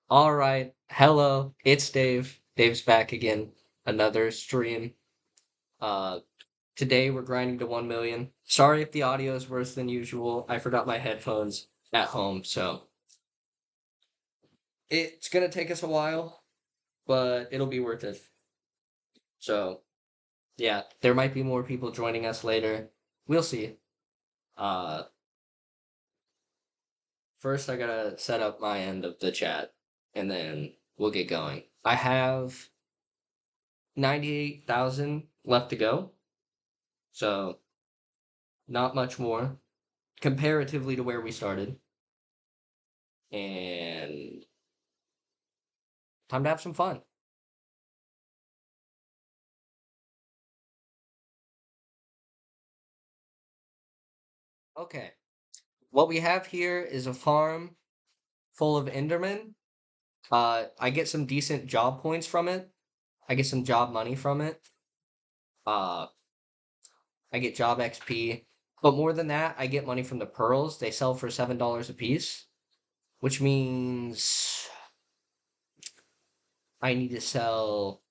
All right. Hello, it's Dave. Dave's back again. Another stream. Uh, Today we're grinding to 1 million. Sorry if the audio is worse than usual. I forgot my headphones at home, so it's gonna take us a while, but it'll be worth it. So, yeah, there might be more people joining us later. We'll see. Uh, First I gotta set up my end of the chat, and then we'll get going. I have 98,000 left to go. So, not much more comparatively to where we started. And time to have some fun. Okay. What we have here is a farm full of Endermen. I get some decent job points from it. I get some job money from it. Uh, I get job XP. But more than that, I get money from the pearls. They sell for $7 a piece, which means I need to sell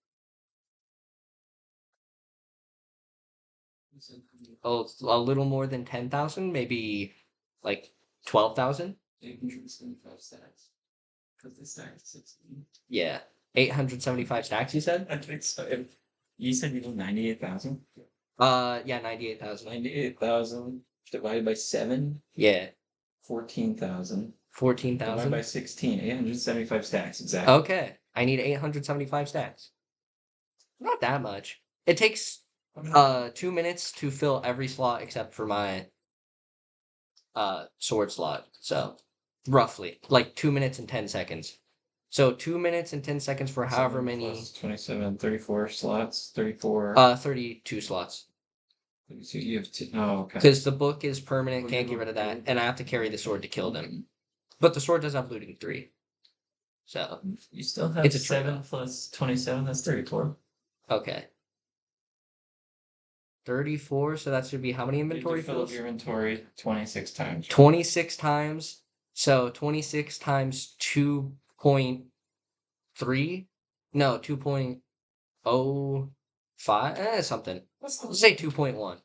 a little more than 10,000, maybe like 12,000. 875 stacks. Because they stacked 16. Yeah. 875 stacks, you said? I think so. You said you did 98,000? Yeah, 98,000. 98,000 divided by 7? Yeah. 14,000. 14,000. Divided by 16. 875 stacks, exactly. Okay. I need 875 stacks. Not that much. It takes 2 minutes to fill every slot except for my sword slot. So roughly. Like 2 minutes and 10 seconds. So 2 minutes and 10 seconds for however many 27, 34 slots, 34. 32 slots. So you have two. Oh, okay. Because the book is permanent, can't get rid of that, and I have to carry the sword to kill them. But the sword does have looting 3. So You still have it's a 7 trade-off. plus 27, that's 34. Okay. 34, so that should be how many inventory You fill up fills? your inventory 26 times. 26 times. So 26 times 2.3? No, 2.05? Something. Let's say 2.1.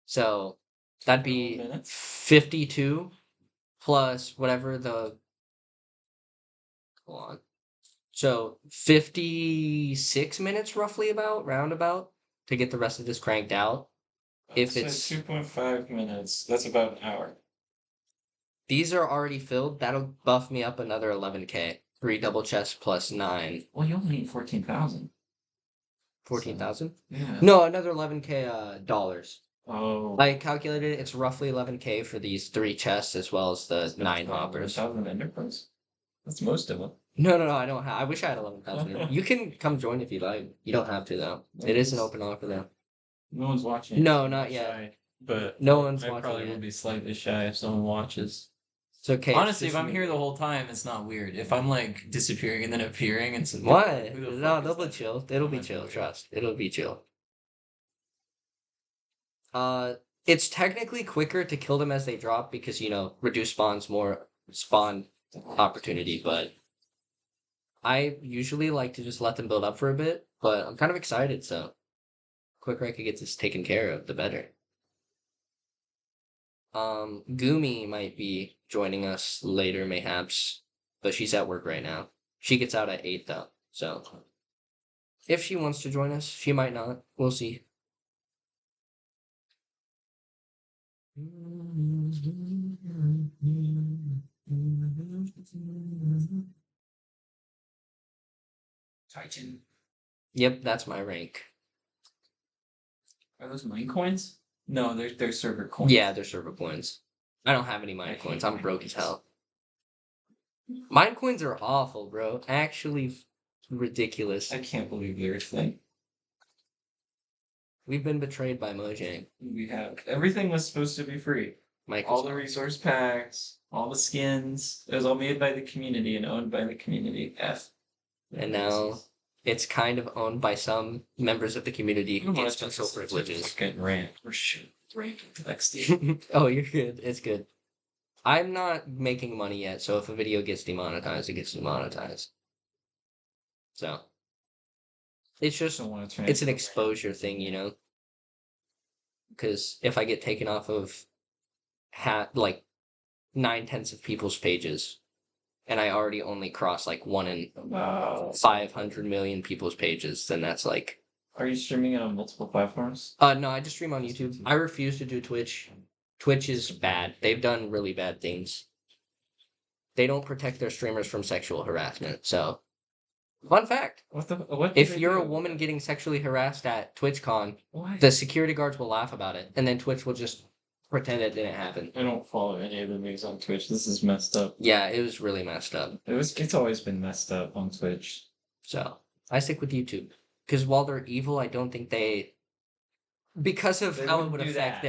So that'd be 52 plus whatever the. Hold on. So 56 minutes roughly roundabout to get the rest of this cranked out. If it's 2.5 minutes, that's about an hour. These are already filled, that'll buff me up another 11k. 3 double chests plus 9. Well, you only need 14,000. 14,000? Yeah. No, another 11k dollars. Oh. I calculated it, it's roughly 11k for these 3 chests as well as the 9 hoppers. 1,000 enterprise. That's most of them. No, I don't have. I wish I had 11,000. You can come join if you like. You don't have to though. It is an open offer though. No one's watching. No, not yet. Shy, but no one's I watching. Probably yet. will be slightly shy if someone watches. It's okay. Honestly, if I'm here the whole time, it's not weird. If I'm like disappearing and then appearing, and some what? No, they'll be chill. It'll be chill. Trust. It'll be chill. It's technically quicker to kill them as they drop because reduce spawn opportunity, but I usually like to just let them build up for a bit. But I'm kind of excited, so quicker I could get this taken care of, the better. Gumi might be joining us later, mayhaps, but she's at work right now. She gets out at 8 though, so if she wants to join us, she might not. We'll see. Titan. Yep, that's my rank. Are those mine coins? No, they're server coins. Yeah, they're server coins. I don't have any mine coins. I'm broke as hell. Mine coins are awful, bro. Actually ridiculous. I can't believe they're a thing. We've been betrayed by Mojang. We have. Everything was supposed to be free. All the resource packs, all the skins. It was all made by the community and owned by the community. And now it's kind of owned by some members of the community who get special privileges. Good rant. We're shit. Rant XD. Oh, you're good. It's good. I'm not making money yet, so if a video gets demonetized, it gets demonetized. So it's just Don't want to turn it's an into a exposure thing, you know. Because if I get taken off of like 9/10 of people's pages, and I already only cross like 1 in Wow. 500 million people's pages, then that's like. Are you streaming it on multiple platforms? No, I just stream on YouTube. I refuse to do Twitch. Twitch is bad. They've done really bad things. They don't protect their streamers from sexual harassment. So, fun fact: What? if you're a woman getting sexually harassed at TwitchCon, What? the security guards will laugh about it, and then Twitch will just pretend it didn't happen. I don't follow any of the news on Twitch. This is messed up. Yeah, it was really messed up. It's always been messed up on Twitch. So I stick with YouTube because while they're evil, I don't think because of how it would affect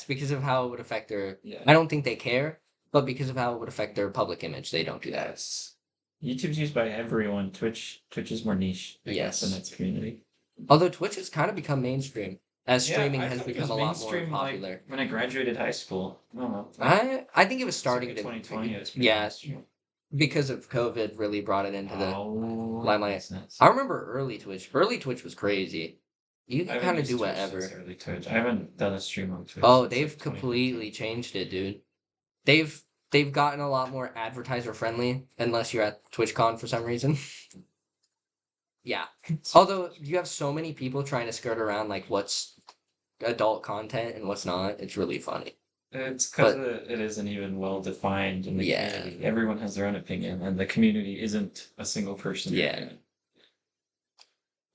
because of how it would affect their. Yeah. I don't think they care, but because of how it would affect their public image, they don't do that. Yes. YouTube's used by everyone. Twitch is more niche, I guess, in its community. Although Twitch has kind of become mainstream as streaming I has thought it become was a lot more mainstream, popular. Like, when I graduated high school. I don't know. I think it was starting like to 2020. because of COVID really brought it into the limelight. Nice. I remember early Twitch. Early Twitch was crazy. You can kind of do Twitch whatever. since early Twitch. I haven't done a stream on Twitch. Oh, since, they've like, completely changed it, dude. They've gotten a lot more advertiser friendly, unless you're at TwitchCon for some reason. Yeah. Although you have so many people trying to skirt around like what's adult content and what's not, it's really funny. It's because it isn't even well defined in the community. Everyone has their own opinion, and the community isn't a single person. Yeah.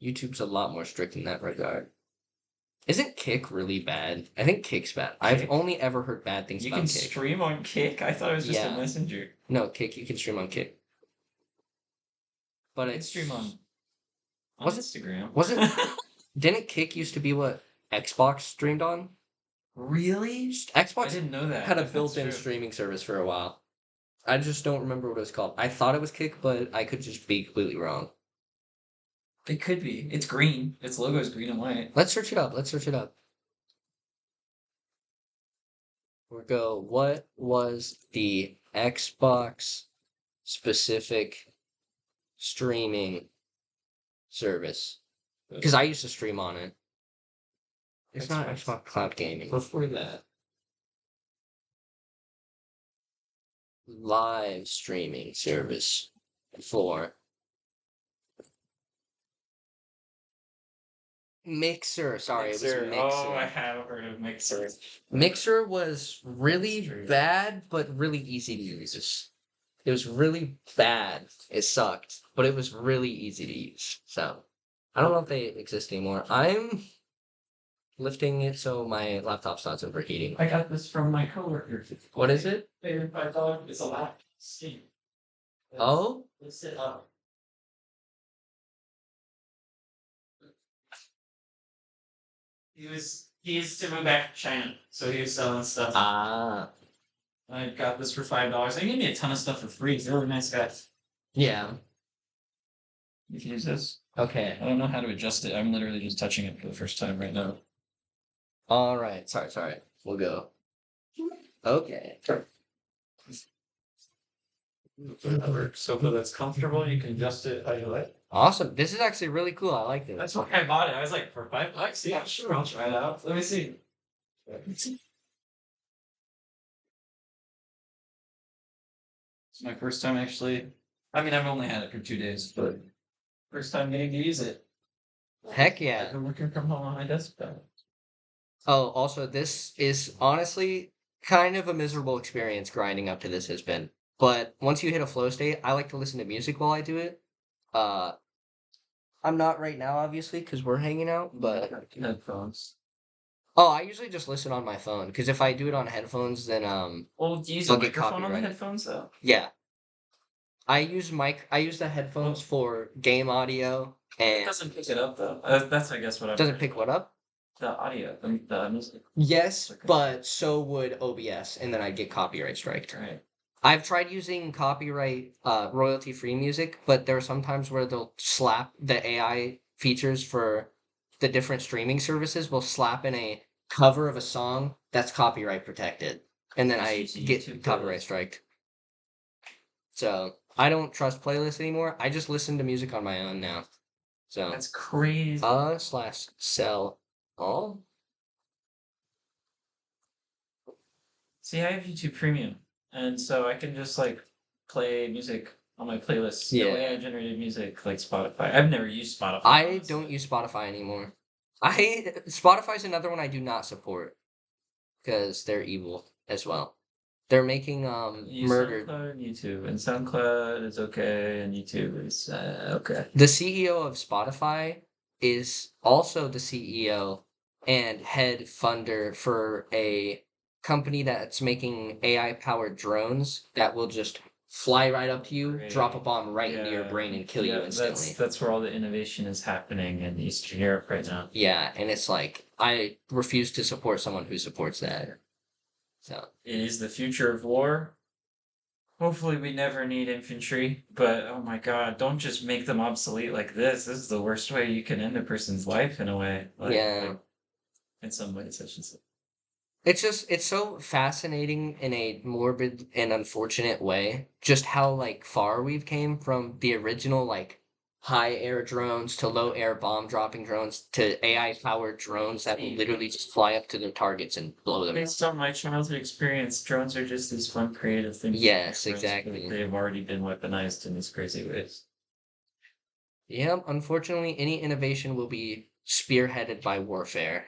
YouTube's a lot more strict in that regard. Isn't Kick really bad? I think Kick's bad. Kick? I've only ever heard bad things about Kick. You can stream on Kick? I thought it was just a messenger. No, Kick, you can stream on Kick. But it's stream on Instagram. Was it? Didn't Kick used to be what Xbox streamed on? Really? Xbox I didn't know that. Had a built-in streaming service for a while. I just don't remember what it was called. I thought it was Kick, but I could just be completely wrong. It could be. It's green. Its logo is green and white. Let's search it up. We'll go, what was the Xbox specific streaming service? Because I used to stream on it. It's not Xbox Cloud Gaming. Before that. Live streaming service for Mixer. Sorry, Mixer. It was Mixer. Oh, I have heard of Mixer. Mixer was really bad, but really easy to use. It was really bad. It sucked, but it was really easy to use. So, I don't know if they exist anymore. I'm lifting it so my laptop's not overheating. I got this from my coworker. What is it? $5. It's a laptop. Steam. Oh? Let's sit up. He used to move back to China, so he was selling stuff. Ah. I got this for $5. They gave me a ton of stuff for free. He's a really nice guy. Yeah. You can use this. Okay. I don't know how to adjust it. I'm literally just touching it for the first time right now. All right. Sorry. We'll go. Okay. Sofa that's comfortable. You can adjust it how you like. Awesome. This is actually really cool. I like this. That's why I bought it. I was like, for $5? Yeah, sure. I'll try it out. Let me see. It's my first time actually. I mean, I've only had it for 2 days, but first time getting to use it. Heck yeah. I've been working from home on my desktop. Oh, also, this is honestly kind of a miserable experience grinding up to this has been. But once you hit a flow state, I like to listen to music while I do it. I'm not right now, obviously, because we're hanging out, but... Headphones. Oh, I usually just listen on my phone, because if I do it on headphones, then, Well, do you use a microphone on the headphones, though? Yeah. I use the headphones for game audio, and... It doesn't pick it up, though. That's, I guess, what I'm... Doesn't pick what up? The audio, the music. Yes, but so would OBS, and then I'd get copyright striked. Right. I've tried using copyright royalty-free music, but there are some times where they'll slap the AI features for the different streaming services will slap in a cover of a song that's copyright protected, and then I get copyright striked. So I don't trust playlists anymore. I just listen to music on my own now. So That's crazy. slash sell all. See, I have YouTube Premium, and so I can just like play music on my playlists. Yeah. AI generated music like Spotify. I've never used Spotify. I honestly. don't use Spotify anymore. Spotify's another one I do not support because they're evil as well. They're making Use murdered. SoundCloud and YouTube, and SoundCloud is okay, and YouTube is okay. The CEO of Spotify is also the CEO and head funder for a company that's making AI powered drones that will just fly right up to you, drop a bomb right into your brain, and kill you instantly. That's where all the innovation is happening in Eastern Europe right now. Yeah, and it's like I refuse to support someone who supports that. So It is the future of war. Hopefully we never need infantry, but oh my god, don't just make them obsolete like this. This is the worst way you can end a person's life in a way. yeah, In some ways, I should say. it's so fascinating in a morbid and unfortunate way, just how like far we've came from the original like high air drones to low air bomb dropping drones to AI powered drones that will literally just fly up to their targets and blow them. Based on my childhood experience, drones are just these fun, creative things. Yes, exactly. They've already been weaponized in these crazy ways. Yeah, unfortunately, any innovation will be spearheaded by warfare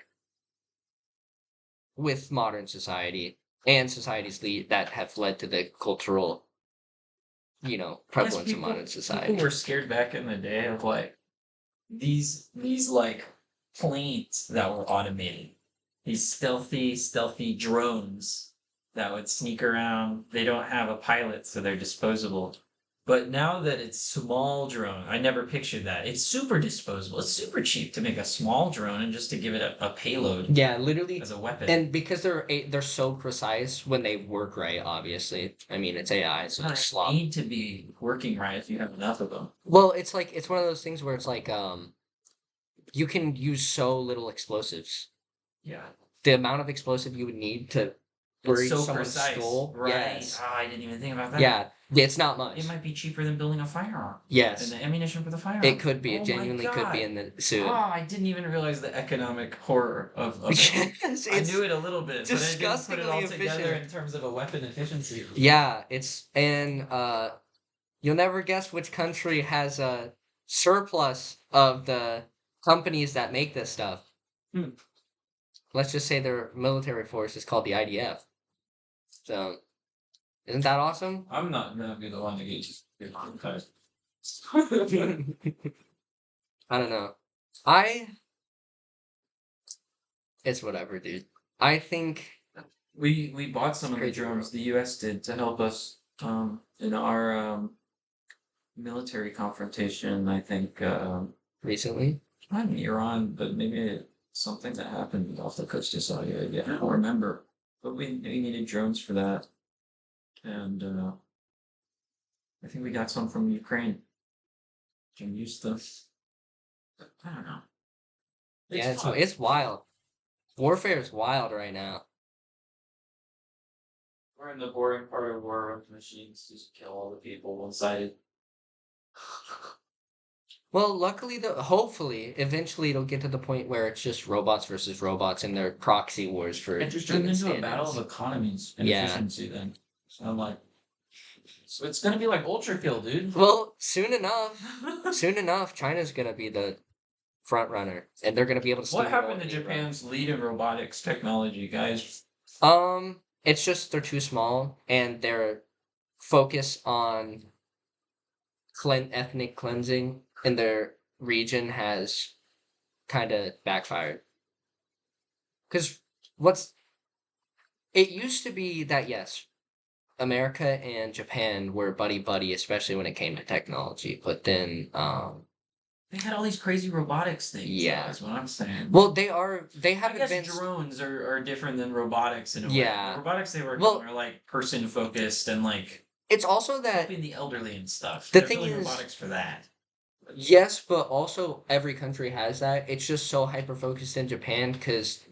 with modern society and societies that have led to the cultural, prevalence of modern society. People were scared back in the day of like these like planes that were automated. These stealthy drones that would sneak around. They don't have a pilot, so they're disposable. But now that it's small drone, I never pictured that. It's super disposable. It's super cheap to make a small drone and just to give it a payload. Yeah, literally as a weapon. And because they're so precise when they work right, obviously. I mean, it's AI, so They it's slop. need to be working right if you have enough of them. Well, it's one of those things where it's like you can use so little explosives. Yeah. The amount of explosive you would need to bury so someone's precise. skull. Right. Yes. I didn't even think about that. Yeah, it's not much. It might be cheaper than building a firearm. Yes. And the ammunition for the firearm. It could be. It genuinely could be in the suit. Oh, I didn't even realize the economic horror of it. Yes, I knew it a little bit, but I didn't put disgustingly it all together efficient. in terms of a weapon efficiency. Yeah, you'll never guess which country has a surplus of the companies that make this stuff. Let's just say their military force is called the IDF. So, isn't that awesome? I'm not gonna be the one to get you. I don't know. It's whatever, dude. I think we bought some of the drones. The U.S. did to help us in our military confrontation. I think recently. not in Iran, but maybe something that happened off the coast of Saudi Arabia. I don't remember, but we needed drones for that, and I think we got some from Ukraine. Can use them. I don't know. It's wild. Warfare is wild right now. We're in the boring part of war where machines just kill all the people one-sided. Well, luckily, hopefully, eventually it'll get to the point where it's just robots versus robots and their proxy wars for It just turned into a battle of economies and efficiency then. So I'm like, so it's gonna be like Ultra Kill, dude. Well, soon enough, China's gonna be the front runner, and they're gonna be able to. What happened to Japan's lead in robotics technology, guys? It's just they're too small, and their focus on ethnic cleansing in their region has kind of backfired. Because it used to be that yes, America and Japan were buddy, especially when it came to technology. But then, they had all these crazy robotics things. Yeah, that's what I'm saying. Well, they have advanced. Drones are different than robotics in a way. The robotics they work on are like person focused and like. It's also that helping the elderly and stuff. The thing is, robotics for that. Yes, but also every country has that. It's just so hyper focused in Japan because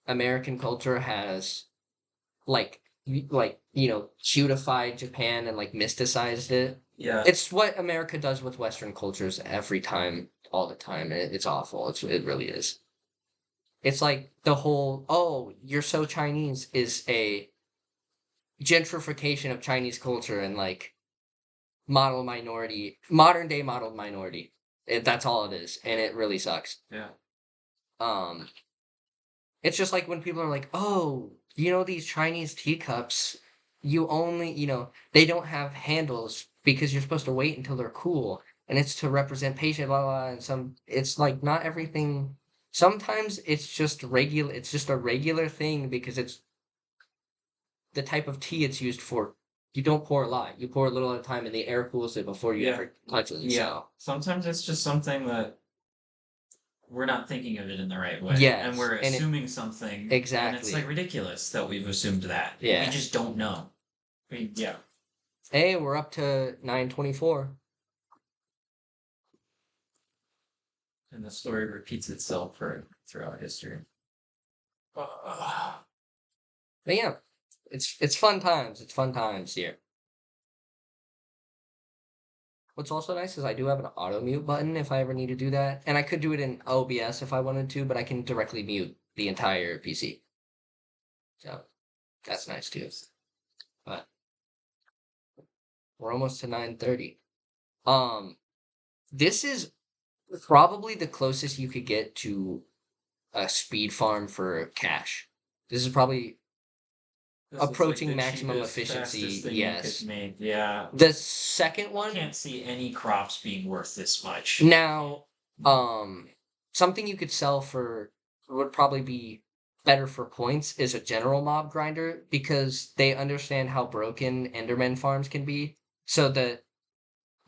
American culture has cutified Japan and like mysticized it. Yeah. It's what America does with Western cultures every time, all the time. It's awful. It really is. It's like the whole, oh, you're so Chinese is a gentrification of Chinese culture and like model minority, modern day model minority. That's all it is, and it really sucks. Yeah. Um, it's just like when people are like, "Oh, you know these Chinese teacups, you only, they don't have handles because you're supposed to wait until they're cool, and it's to represent patient, blah blah." And it's like not everything. Sometimes it's just regular. It's just a regular thing because it's the type of tea it's used for. You don't pour a lot. You pour a little at a time, and the air cools it before you Yeah. ever touch it. Yeah. So Sometimes it's just something that we're not thinking of it in the right way. And yes, we're and assuming something. And it's exactly. like ridiculous that we've assumed that. Yeah. We just don't know. Yeah. Hey, we're up to 9:24. And the story repeats itself throughout history. But yeah, it's fun times. It's fun times here. What's also nice is I do have an auto mute button if I ever need to do that, and I could do it in OBS if I wanted to, but I can directly mute the entire PC. So that's nice too. But we're almost to 9:30. This is probably the closest you could get to a speed farm for cash. This is probably approaching maximum efficiency. Yes. Yeah. The second one. I can't see any crops being worth this much. Now, something you could sell for would probably be better for points is a general mob grinder because they understand how broken Enderman farms can be. So the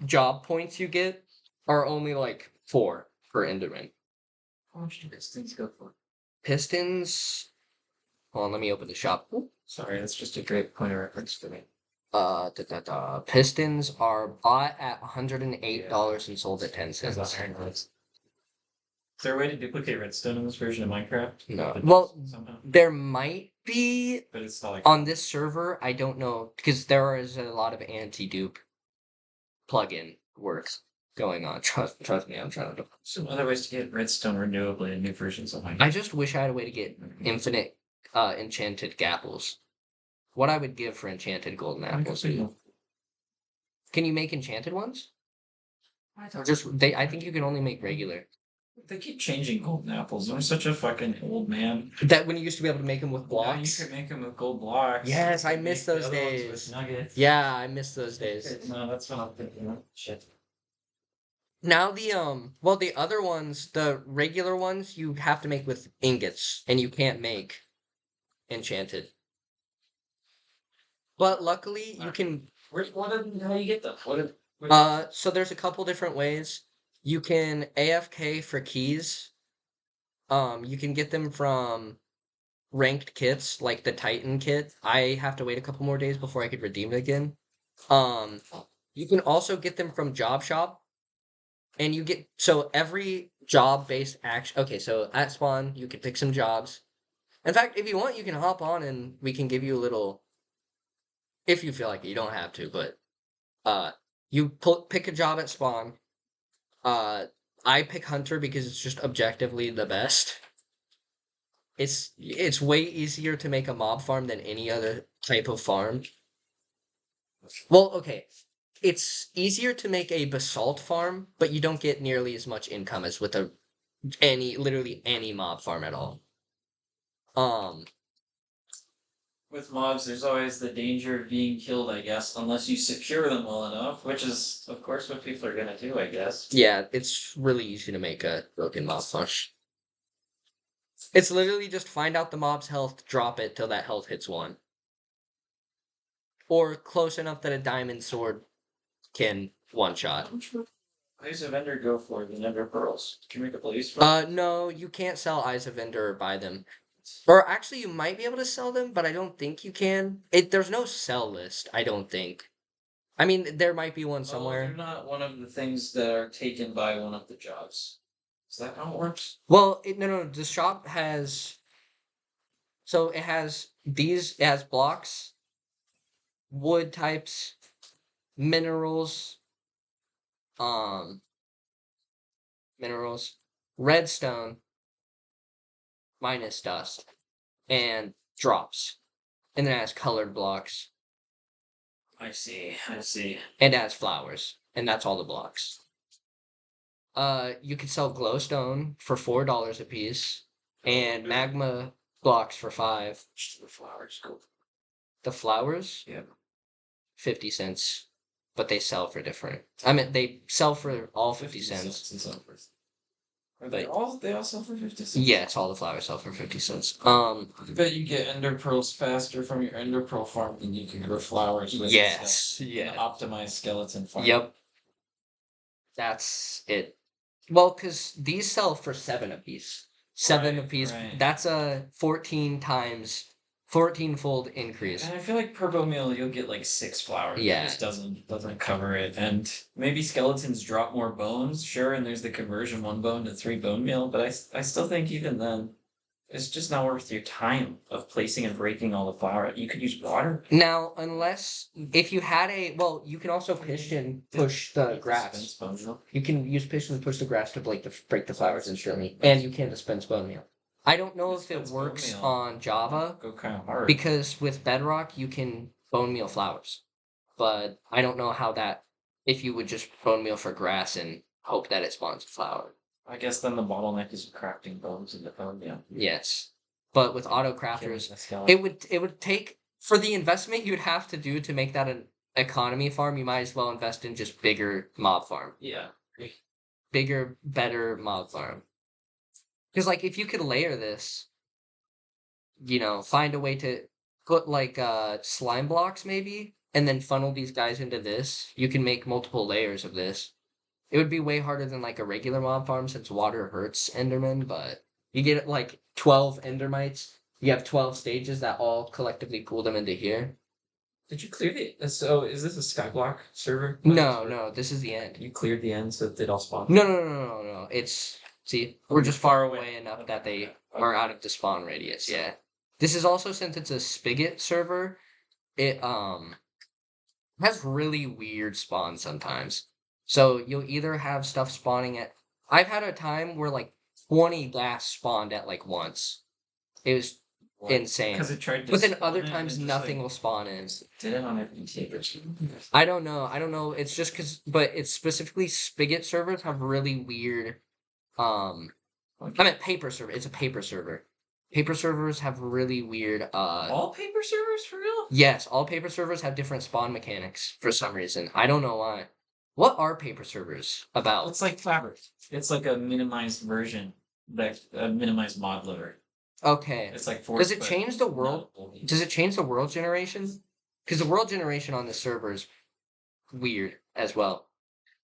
job points you get are only like 4 for Enderman. How much do pistons go for? Pistons. Hold on, let me open the shop. Sorry, that's just a great point of reference for me. Pistons are bought at $108 and sold at 10 cents. Is there a way to duplicate redstone in this version of Minecraft? No. Well, somehow? there might be But it's not like on this server. I don't know because there is a lot of anti-dupe plugin works going on. Trust me, I'm trying to. some other ways to get redstone renewably in new versions of Minecraft. I just wish I had a way to get infinite enchanted gapples. What I would give for enchanted golden apples. Can you make enchanted ones? Or just they? I think you can only make regular. They keep changing golden apples. I'm such a fucking old man. That when you used to be able to make them with blocks. Now you can make them with gold blocks. Yes, I miss miss those days. Nuggets. Yeah, I miss those days. No, that's what I'm thinking of. Shit. Now the other ones, the regular ones, you have to make with ingots, and you can't make enchanted. But luckily, you can. How do you get them? So there's a couple different ways. You can AFK for keys. You can get them from ranked kits, like the Titan kit. I have to wait a couple more days before I could redeem it again. You can also get them from Job Shop. And you get, so every job-based action, okay, so at spawn, you can pick some jobs. In fact, if you want, you can hop on and we can give you a little, if you feel like it, you don't have to, but, you pick a job at spawn. I pick Hunter because it's just objectively the best. It's way easier to make a mob farm than any other type of farm. Well, okay. It's easier to make a basalt farm, but you don't get nearly as much income as with literally any mob farm at all. With mobs, there's always the danger of being killed, I guess, unless you secure them well enough, which is, of course, what people are gonna do, I guess. Yeah, it's really easy to make a broken mob farm. It's literally just find out the mob's health, drop it till that health hits 1. Or close enough that a diamond sword can one-shot. Eyes of Ender go for the Nether Pearls. Can you make a blaze? No, you can't sell Eyes of Ender or buy them. Or actually, you might be able to sell them, but I don't think you can. There's no sell list, I don't think. I mean, there might be one somewhere. They're not one of the things that are taken by one of the jobs. Is that how it works? Well, no. The shop has. So it has blocks, wood types, minerals, minerals, redstone minus dust, and drops. And then it has colored blocks. I see. I see. And it has flowers. And that's all the blocks. You can sell glowstone for $4 a piece, and magma blocks for 5. The flowers. Cool. The flowers, Yeah. 50 cents, but they sell for different. I mean, they sell for all 50 cents. Are they all sell for 50 cents? Yes, all the flowers sell for 50 cents. I bet you get ender pearls faster from your ender pearl farm than you can grow flowers with. Yes, An yeah. optimized skeleton farm. Yep. That's it. Well, because these sell for 7 apiece. 7 apiece. Right. That's a 14-fold increase. And I feel like per bone meal you'll get like 6 flowers. Yeah. It just doesn't cover it. And maybe skeletons drop more bones, sure, and there's the conversion 1 bone to 3 bone meal, but I still think even then it's just not worth your time of placing and breaking all the flour. You could use water. Now, unless if you had you can also piston push the grass. Dispense bone meal. You can use piston to push the grass to break the flowers instantly, and you can dispense bone meal. I don't know if it Dispense bone works meal. on Java Go kind of hard. because with Bedrock you can bone meal flowers, but I don't know how that if you would just bone meal for grass and hope that it spawns a flower. I guess then the bottleneck is crafting bones in the bone meal. Yes, but with auto Killing crafters, the skeleton. it would take for the investment you'd have to do to make that an economy farm. You might as well invest in just bigger mob farm. Yeah. Bigger, better mob farm. Because like if you could layer this, find a way to put like slime blocks maybe, and then funnel these guys into this, you can make multiple layers of this. It would be way harder than like a regular mob farm since water hurts Enderman, but you get like 12 Endermites. You have 12 stages that all collectively pull them into here. Did you clear the? So is this a Skyblock server? No, this is the end. You cleared the end so that they'd all spawn. No. We're just far away enough that they are out of the spawn radius. Yeah. This is also since it's a spigot server, it has really weird spawns sometimes. So you'll either have stuff spawning at. I've had a time where like 20 ghast spawned at like once. It was insane. Because it tried to. But then spawn other it, and times it just, nothing like, will spawn in. did it on every table. I don't know. It's just but it's specifically spigot servers have really weird. I meant paper server. It's a paper server. Paper servers have really weird. All paper servers for real? Yes, all paper servers have different spawn mechanics for some reason. I don't know why. What are paper servers about? It's like Fabric. It's like a minimized version, like a minimized mod loader. Okay. It's like Does it change the world? Does it change the world generation? Because the world generation on this server is weird as well.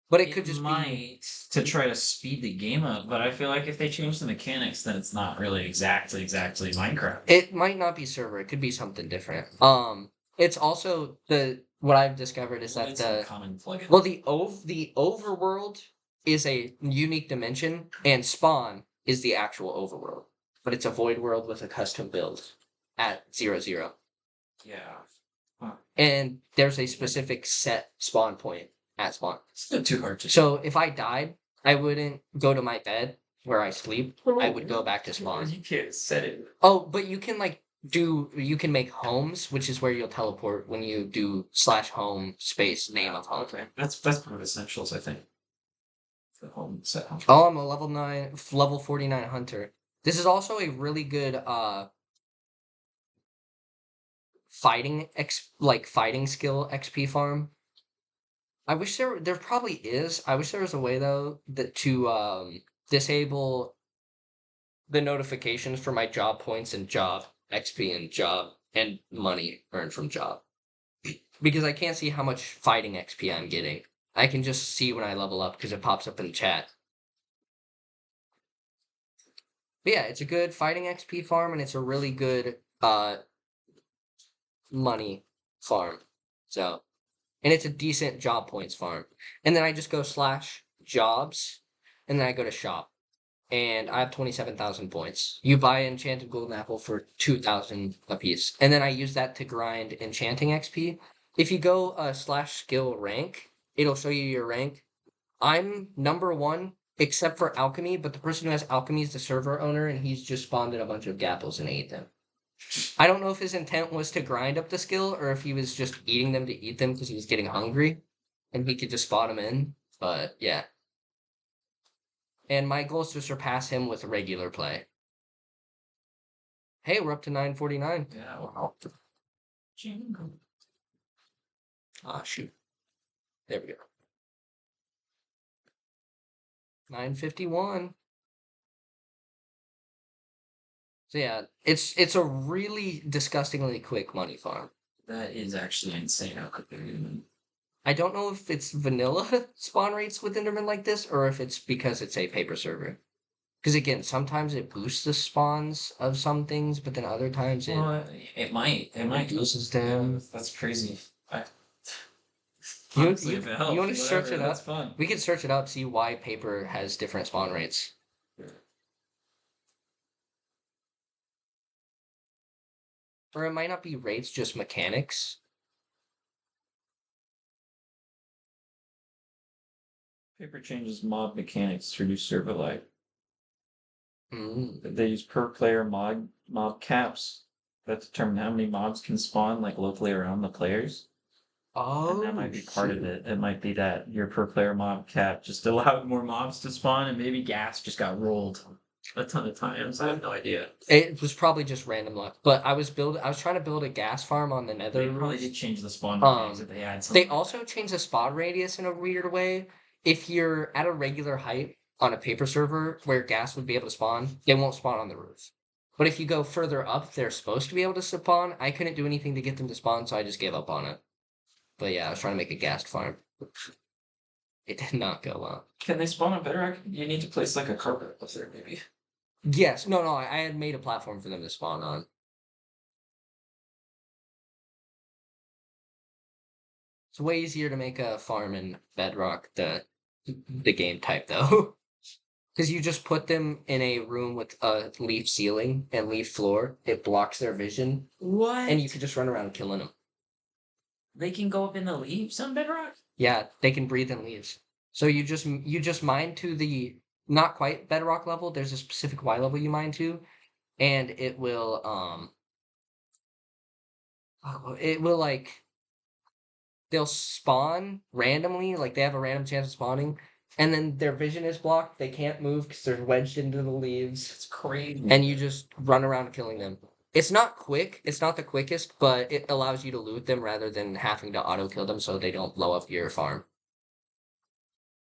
But it could just be to try to speed the game up, but I feel like if they change the mechanics, then it's not really exactly Minecraft. It might not be server. It could be something different. It's also what I've discovered is that It's a common plugin. well the overworld is a unique dimension, and spawn is the actual overworld, but it's a void world with a custom build at 0-0. Yeah. And there's a specific set spawn point at spawn. It's not too hard to. So if I died, I wouldn't go to my bed where I sleep. I would go back to spawn. You can't set it. Oh, but you can you can make homes, which is where you'll teleport when you do /home space name of home. Okay, that's part of essentials, I think. The home set home. Oh, I'm a level 49 hunter. This is also a really good fighting skill XP farm. I wish there probably is. I wish there was a way though that to disable the notifications for my job points and job XP and job and money earned from job. Because I can't see how much fighting XP I'm getting. I can just see when I level up because it pops up in the chat. But yeah, it's a good fighting XP farm and it's a really good money farm. So, and it's a decent job points farm. And then I just go /jobs and then I go to shop. And I have 27,000 points. You buy an enchanted golden apple for 2,000 apiece. And then I use that to grind enchanting XP. If you go /skill rank, it'll show you your rank. I'm number one, except for alchemy, but the person who has alchemy is the server owner, and he's just spawned in a bunch of gapples and ate them. I don't know if his intent was to grind up the skill or if he was just eating them to eat them because he was getting hungry and he could just spawn them in. But yeah. And my goal is to surpass him with regular play. Hey, we're up to 949. Yeah, wow. Ah, shoot. There we go. 951. So yeah, it's a really disgustingly quick money farm. That is actually insane how quick they're moving. I don't know if it's vanilla spawn rates with Enderman like this or if it's because it's a paper server. Because again, sometimes it boosts the spawns of some things, but then other times It might reduces them. Yeah, that's crazy. You Honestly, if it helps, you want to search whatever, it that's up? fun. We could search it up, see why paper has different spawn rates. Or it might not be rates, just mechanics. Paper changes mob mechanics to reduce server life. Mm. They use per player mob caps that determine how many mobs can spawn like locally around the players. And that Oh, might be part of shoot. it. It might be that your per player mob cap just allowed more mobs to spawn, and maybe gas just got rolled a ton of times. I have no idea. It was probably just random luck. But I was trying to build a gas farm on the nether They probably roof. did change the spawn mechanics if they had something. They also changed the spawn radius in a weird way. If you're at a regular height on a paper server where gas would be able to spawn, they won't spawn on the roof. But if you go further up, they're supposed to be able to spawn. I couldn't do anything to get them to spawn, so I just gave up on it. But yeah, I was trying to make a gas farm. It did not go well. Can they spawn on Bedrock? You need to place like a carpet up there, maybe. Yes, no, I had made a platform for them to spawn on. It's way easier to make a farm in Bedrock, the game type though. Because you just put them in a room with a leaf ceiling and leaf floor. It blocks their vision, What? and you can just run around killing them. They can go up in the leaves on Bedrock? Yeah, they can breathe in leaves. So you just mine to the not quite bedrock level. There's a specific Y level you mine to, and it will like they'll spawn randomly, like they have a random chance of spawning, and then their vision is blocked. They can't move because they're wedged into the leaves. It's crazy. And you just run around killing them. It's not quick. It's not the quickest, but it allows you to loot them rather than having to auto kill them so they don't blow up your farm.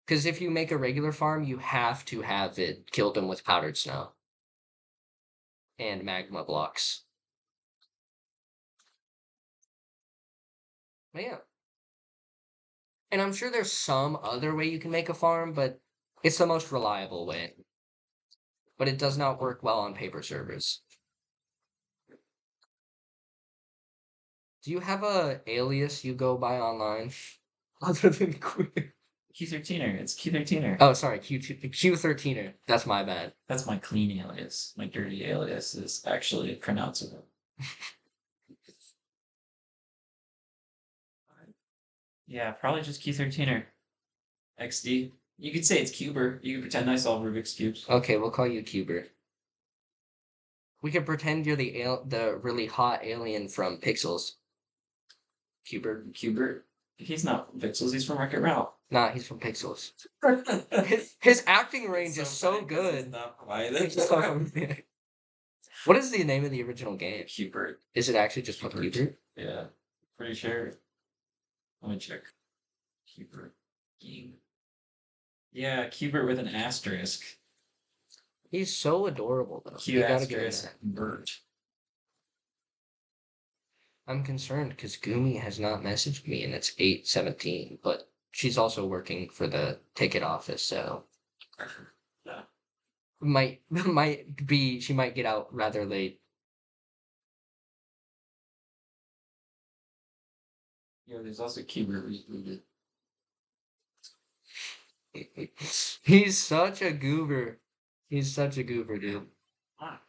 Because if you make a regular farm, you have to have it kill them with powdered snow and magma blocks. But yeah. And I'm sure there's some other way you can make a farm, but it's the most reliable way. But it does not work well on paper servers. Do you have a alias you go by online other than Queer? Q13er. It's Q13er. Oh, sorry, Q13er. That's my bad. That's my clean alias. My dirty alias is actually pronounceable. Yeah, probably just Q13er. XD. You could say it's Cuber. You could pretend I solve Rubik's Cubes. Okay, we'll call you Cuber. We can pretend you're the really hot alien from Pixels. Cuber? He's not from Pixels, he's from Wreck-It Ralph. Nah, he's from Pixels. His acting range is so good. What is the name of the original game? Cubert. Is it actually just called Cubert? Yeah, pretty sure. Let me check. Cubert. Game. Yeah, Cubert with an asterisk. He's so adorable though. Q You gotta give him asterisk that. Bert. I'm concerned because Gumi has not messaged me and it's 8:17, but she's also working for the ticket office, so Yeah. she might get out rather late. Yeah, there's also Cubert rebooted. He's such a goober. He's such a goober, dude. Ah.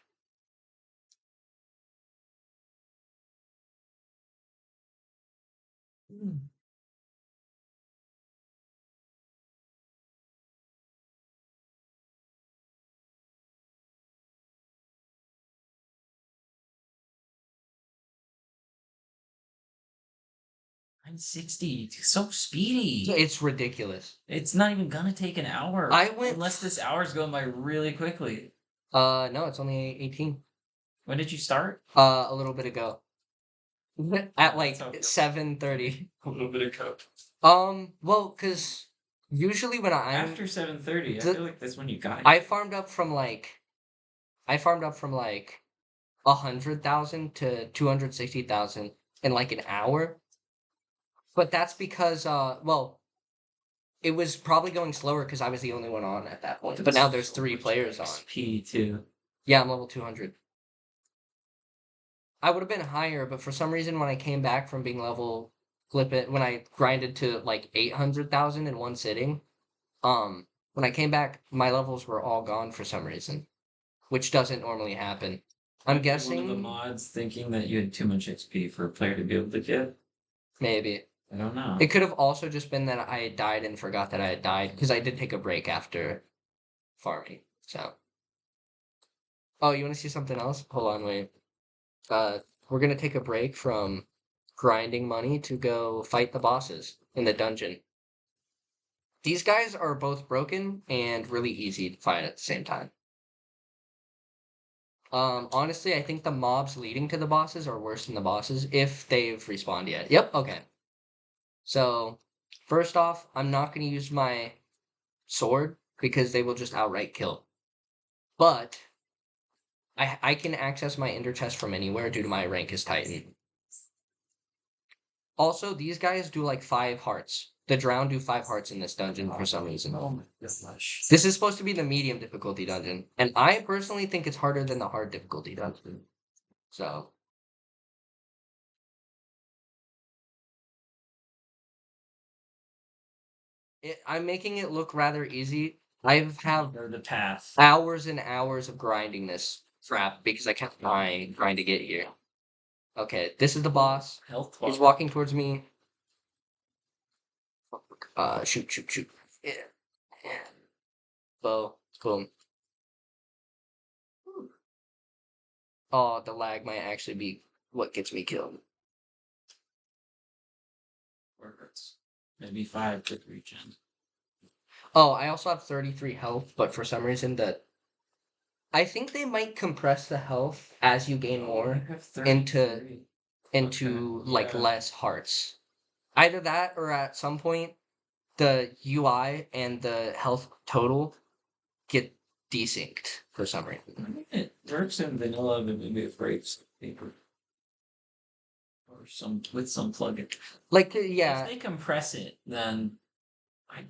960. So speedy. It's ridiculous. It's not even gonna take an hour. I went unless this hour's going by really quickly. No, it's only 18. When did you start? A little bit ago. At like That's how it feels. 7:30. A little bit of coke. Well, cause usually when I'm After 7:30, I the- feel like that's when you got it. I farmed up from like 100,000 to 260,000 in like an hour. But that's because well, it was probably going slower because I was the only one on at that point. But now there's 3 players on. XP too. Yeah, I'm level 200. I would have been higher, but for some reason when I came back from being level flip it when I grinded to like 800,000 in one sitting, when I came back, my levels were all gone for some reason, which doesn't normally happen. I'm Might be guessing one of the mods thinking that you had too much XP for a player to be able to get. maybe. I don't know. It could have also just been that I had died and forgot that I had died because I did take a break after farming. So, oh, you want to see something else? Hold on, wait. We're gonna take a break from grinding money to go fight the bosses in the dungeon. These guys are both broken and really easy to fight at the same time. Honestly, I think the mobs leading to the bosses are worse than the bosses if they've respawned yet. Yep, okay. So, first off, I'm not going to use my sword because they will just outright kill. But I can access my ender chest from anywhere due to my rank as Titan. Also, these guys do like 5 hearts. The drown do 5 hearts in this dungeon for some reason. Oh my gosh. This is supposed to be the medium difficulty dungeon, and I personally think it's harder than the hard difficulty dungeon. So, I'm making it look rather easy. I have Or the path. hours and hours of grinding this crap because I kept trying to get here. Okay, this is the boss. Health He's bar. walking towards me. Shoot. Yeah. Bow. Boom. Oh, the lag might actually be what gets me killed. Words. Maybe 5 to regen. Oh, I also have 33 health, but for some reason I think they might compress the health as you gain more You have into 33. like Yeah. less hearts. Either that or at some point the UI and the health total get desynced for some reason. It works in vanilla, but maybe it breaks paper. Or with some plugin. Like If yeah, they compress it, then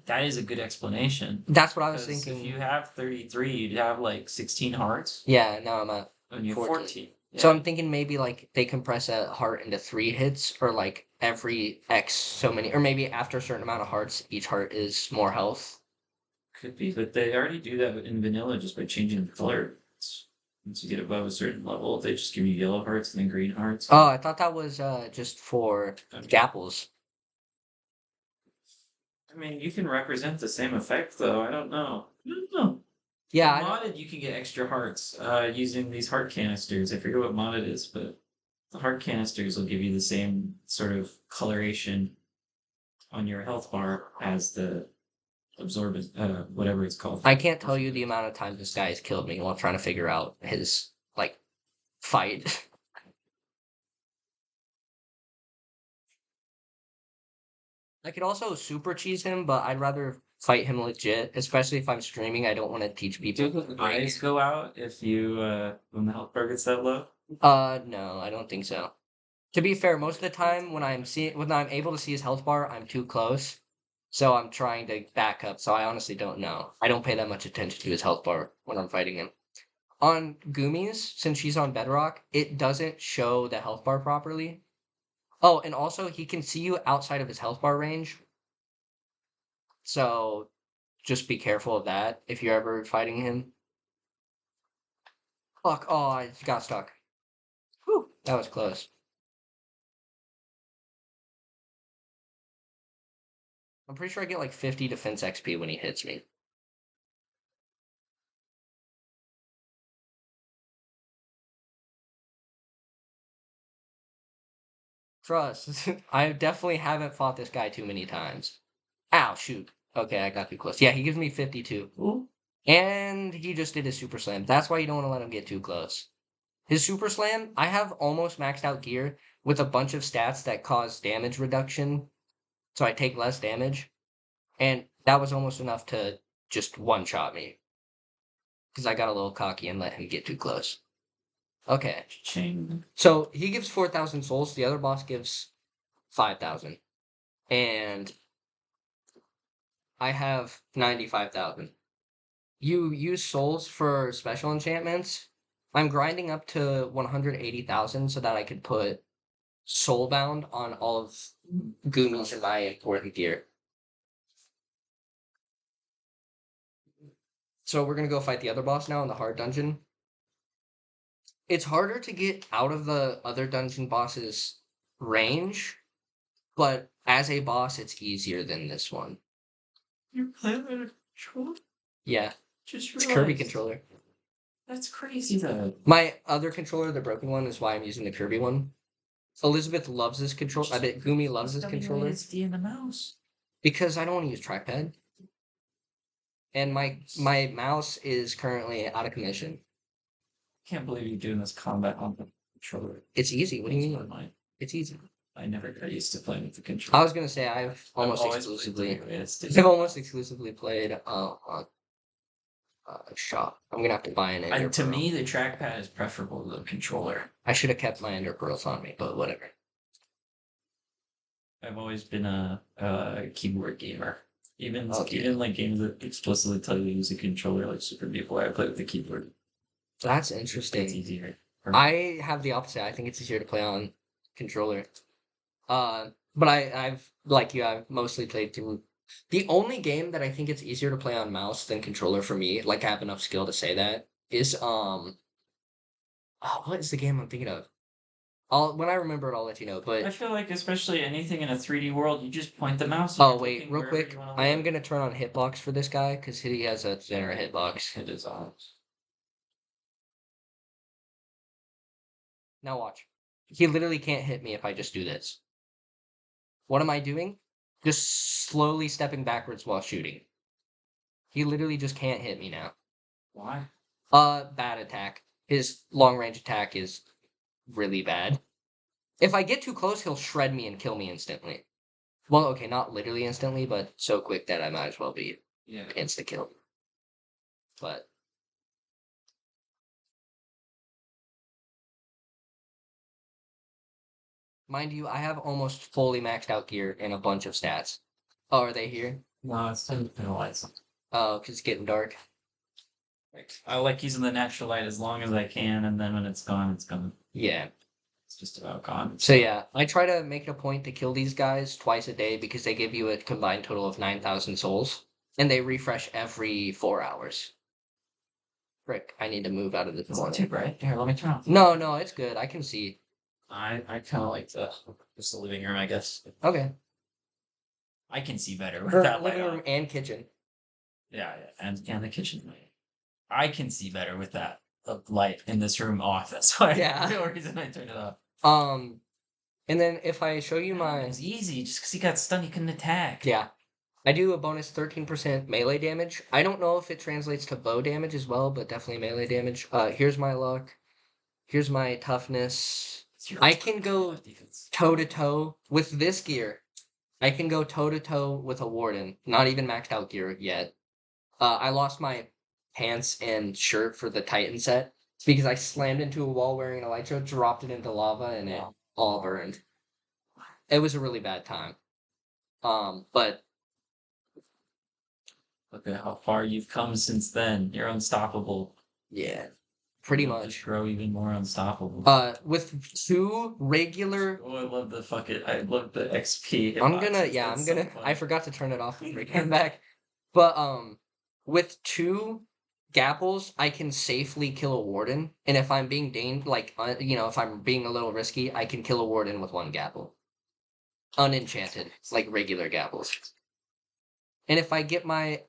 that is a good explanation. that's what I was Because if thinking. you have 33, you'd have like 16 hearts, Yeah, now I'm at and you have 14. 14. So Yeah. I'm thinking maybe like they compress a heart into 3 hits, or like every X so many, or maybe after a certain amount of hearts, each heart is more health. Could be, but they already do that in vanilla just by changing the color. Once you get above a certain level, they just give you yellow hearts and then green hearts. Oh, I thought that was just for gapples. I mean, you can represent the same effect, though. I don't know. I don't know. Yeah, With modded, you can get extra hearts using these heart canisters. I forget what mod it is, but the heart canisters will give you the same sort of coloration on your health bar as the absorbent, whatever it's called. I can't tell you the amount of times this guy has killed me while trying to figure out his like fight. I could also super cheese him, but I'd rather fight him legit, especially if I'm streaming. I don't want to teach people. Do the eyes go out if you when the health bar gets that low? No, I don't think so. To be fair, most of the time when I'm able to see his health bar, I'm too close. So I'm trying to back up. So I honestly don't know. I don't pay that much attention to his health bar when I'm fighting him. On Gumi's, since she's on Bedrock, it doesn't show the health bar properly. Oh, and also he can see you outside of his health bar range. So just be careful of that if you're ever fighting him. Fuck, oh, I got stuck. Whew, that was close. I'm pretty sure I get like 50 defense XP when he hits me. Trust. I definitely haven't fought this guy too many times. Ow, shoot. Okay, I got too close. Yeah, he gives me 52. Ooh. And he just did his super slam. That's why you don't want to let him get too close. His super slam, I have almost maxed out gear with a bunch of stats that cause damage reduction, so I take less damage. And that was almost enough to just one-shot me. Because I got a little cocky and let him get too close. Okay. Ching. So he gives 4,000 souls. The other boss gives 5,000. And I have 95,000. You use souls for special enchantments. I'm grinding up to 180,000 so that I could put Soulbound on all of Gumi's and my important gear. So we're gonna go fight the other boss now in the hard dungeon. It's harder to get out of the other dungeon boss's range, but as a boss, it's easier than this one. You're playing with a controller? Yeah, Just it's Kirby realized. controller. That's crazy though. My other controller, the broken one, is why I'm using the Kirby one. Elizabeth loves this controller. I bet Gumi loves this controller WASD and the mouse. because I don't want to use trackpad, and my mouse is currently out of commission. Can't believe you're doing this combat on the controller. It's easy. What do you Blows my mean? mind. It's easy. I never got used to playing with the I controller. was gonna say I've almost always exclusively. played WASD. I've almost exclusively played on shop. I'm gonna have to buy an Ender And to Pearl. me, the trackpad is preferable to the controller. I should have kept my Ender Pearls on me, but whatever. I've always been a keyboard gamer. Even Okay. even like games that explicitly tell you to use a controller, like Super Meat Boy, I play with the keyboard. That's It's interesting. easier. I have the opposite. I think it's easier to play on controller. But I've like you, I've mostly played through. The only game that I think it's easier to play on mouse than controller for me, like I have enough skill to say that, is what is the game I'm thinking of? When I remember it, I'll let you know. I But feel like especially anything in a 3D world, you just point the mouse. oh wait, real quick, I am gonna turn on hitbox for this guy because he has a center hitbox. It is on. Now watch. He literally can't hit me if I just do this. What am I doing? Just slowly stepping backwards while shooting. He literally just can't hit me now. Why? Bad attack. His long range attack is really bad. If I get too close, he'll shred me and kill me instantly. Well, okay, not literally instantly, but so quick that I might as well be insta kill. But mind you, I have almost fully maxed out gear and a bunch of stats. Oh, are they here? No, it's time to penalize them. Oh, because it's getting dark. I like using the natural light as long as I can, and then when it's gone, it's gone. Yeah. It's just about gone. So yeah, I try to make it a point to kill these guys twice a day because they give you a combined total of 9,000 souls, and they refresh every 4 hours. Frick, I need to move out of this It's not corner. too bright. Here, let me turn off. No, it's good. I can see. I kind of like just the living room, I guess. Okay. I can see better with Her that light living room on. and kitchen. Yeah, and the kitchen light. I can see better with that light in this room off. That's why. Yeah. The reason I turned it off. And then if I show you my It's easy. Just because he got stunned, he couldn't attack. yeah, I do a bonus 13% melee damage. I don't know if it translates to bow damage as well, but definitely melee damage. Here's my luck. Here's my toughness. I can go toe to toe with this gear. I can go toe to toe with a warden. Not even maxed out gear yet. I lost my pants and shirt for the Titan set because I slammed into a wall wearing an elytra, dropped it into lava, and it all burned. It was a really bad time. But Look at how far you've come since then. You're unstoppable. yeah, pretty You'll much. just grow even more unstoppable. With 2 regular. Oh, I love the I love the XP. I'm gonna. I forgot to turn it off before I came back. But with 2 gapples, I can safely kill a warden, and if I'm being if I'm being a little risky, I can kill a warden with 1 gapple. Unenchanted, like regular gapples. And if I get my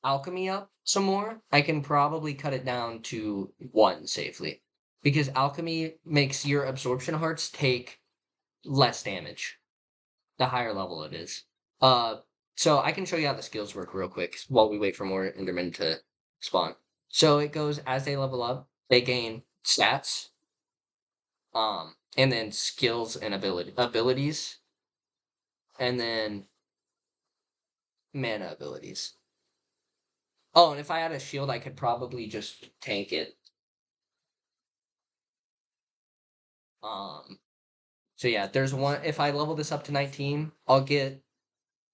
alchemy up some more, I can probably cut it down to 1 safely. because alchemy makes your absorption hearts take less damage the higher level it is. So I can show you how the skills work real quick while we wait for more Endermen to spawn. So it goes as they level up, they gain stats, and then skills and abilities, and then mana abilities. Oh, and if I had a shield, I could probably just tank it. So yeah, there's one. If I level this up to 19, I'll get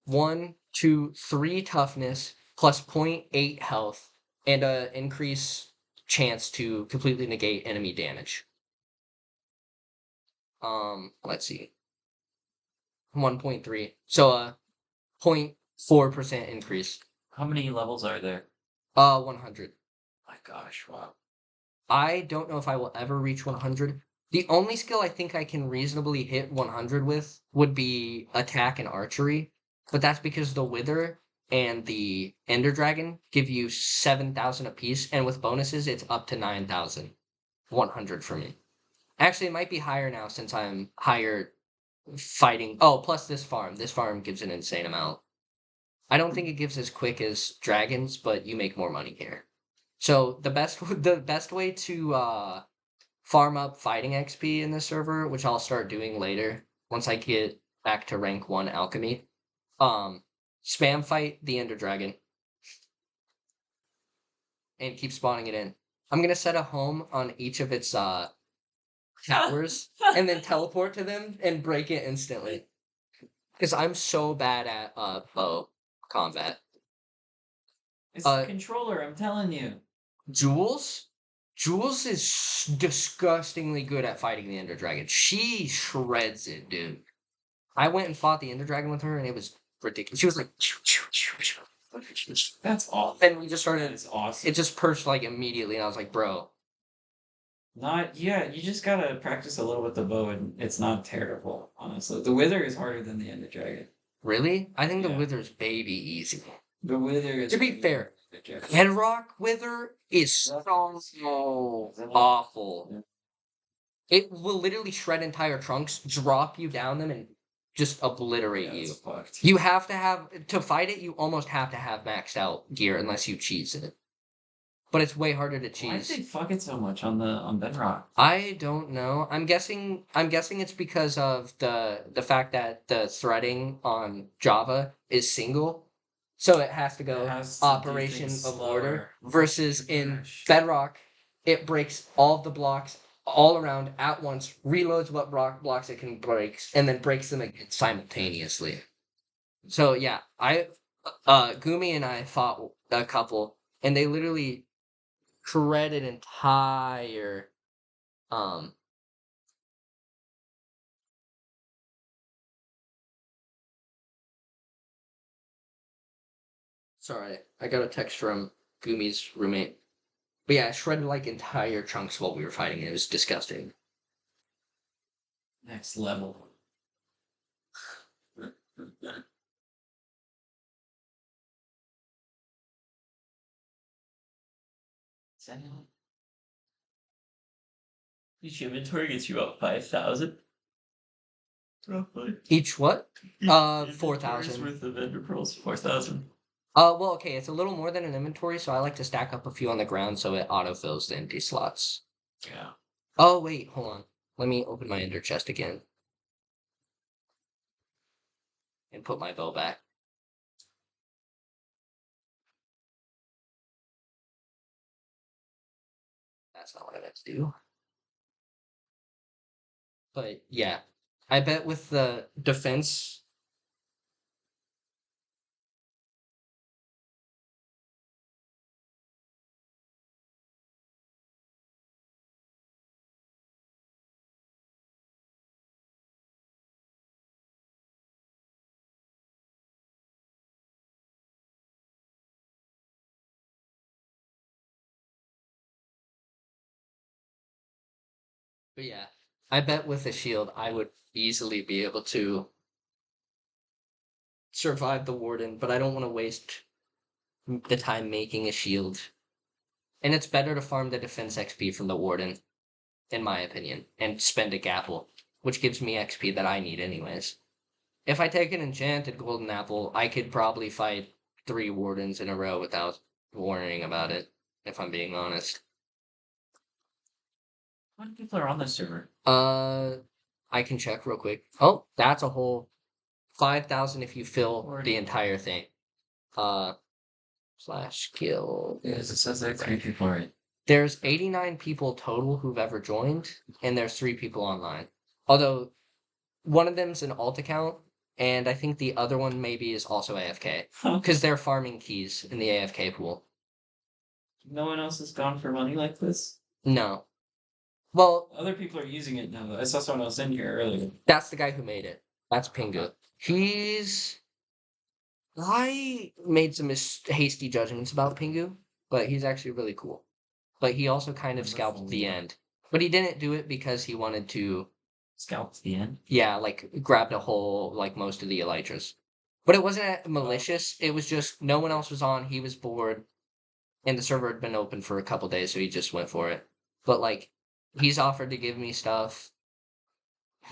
1, 2, 3 toughness plus 0.8 health and a increase chance to completely negate enemy damage. Let's see. 1.3. So 0.4% increase. How many levels are there? 100. My gosh, wow. I don't know if I will ever reach 100. The only skill I think I can reasonably hit 100 with would be attack and archery, but that's because the Wither and the Ender Dragon give you 7,000 apiece, and with bonuses, it's up to 9,100 for me. Actually, it might be higher now since I'm higher fighting. Oh, plus this farm. This farm gives an insane amount. I don't think it gives as quick as dragons, but you make more money here. So the best way to farm up fighting XP in this server, which I'll start doing later once I get back to rank 1 alchemy. Spam fight the Ender Dragon and keep spawning it in. I'm gonna set a home on each of its towers and then teleport to them and break it instantly. Because I'm so bad at bow combat. It's the controller, I'm telling you. Jules? Jules is disgustingly good at fighting the Ender Dragon. She shreds it, dude. I went and fought the Ender Dragon with her, and it was ridiculous. She was like, "Choo, choo, choo, choo." That's awesome. And we just started. It's awesome. It just perched like immediately, and I was like, bro. Yeah, you just gotta practice a little with the bow, and it's not terrible, honestly. The Wither is harder than the Ender Dragon. Really? I think the Yeah. Wither's baby easy. The Wither is. To be fair, Bedrock Wither is so awful. It will literally shred entire trunks, drop you down them, and just obliterate Yeah, you. it's fucked. You have to fight it, you almost have to have maxed out gear unless you cheese it. But it's way harder to Why did cheese. they fuck it so much on Bedrock? I don't know. I'm guessing it's because of the fact that the threading on Java is single. So it has to go has to do operation things of slower. order versus in Gosh. Bedrock, it breaks all of the blocks all around at once, reloads what blocks it can break, and then breaks them again simultaneously. So yeah, Gumi and I fought a couple, and they literally shredded entire um sorry, I got a text from Gumi's roommate. But yeah, I shredded like entire chunks while we were fighting. It was disgusting. Next level. Each inventory gets you up 5,000. Roughly. Each what? Inventory's 4,000. worth of ender pearls, 4,000. Well, okay, it's a little more than an inventory, so I like to stack up a few on the ground so it autofills the empty slots. Yeah. Oh wait, hold on. Let me open my ender chest again. And put my bow back. That's not what I meant to do. But yeah, I bet with the defense. But yeah, I bet with a shield I would easily be able to survive the warden, but I don't want to waste the time making a shield. And it's better to farm the defense XP from the warden. in my opinion, and spend a gapple, which gives me XP that I need anyways. If I take an enchanted golden apple, I could probably fight 3 wardens in a row without worrying about it, if I'm being honest. How many people are on this server? I can check real quick. Oh, that's a whole 5,000 if you fill the 40. entire thing. Slash kill. Yes, it says like 3 people are in. There's 89 people total who've ever joined, and there's 3 people online. Although one of them's an alt account, and I think the other one maybe is also AFK because they're farming keys in the AFK pool. No one else has gone for money like this? No. Well, Other people are using it now. I saw someone else in here earlier. that's the guy who made it. That's Pingu. I made some hasty judgments about Pingu, but he's actually really cool. But he also kind of scalped the end. But he didn't do it because he wanted to, Scalped the end? yeah, like grabbed a whole, like most of the elytras. But it wasn't malicious. It was just no one else was on. He was bored, and the server had been open for a couple days, so he just went for it. But like, he's offered to give me stuff.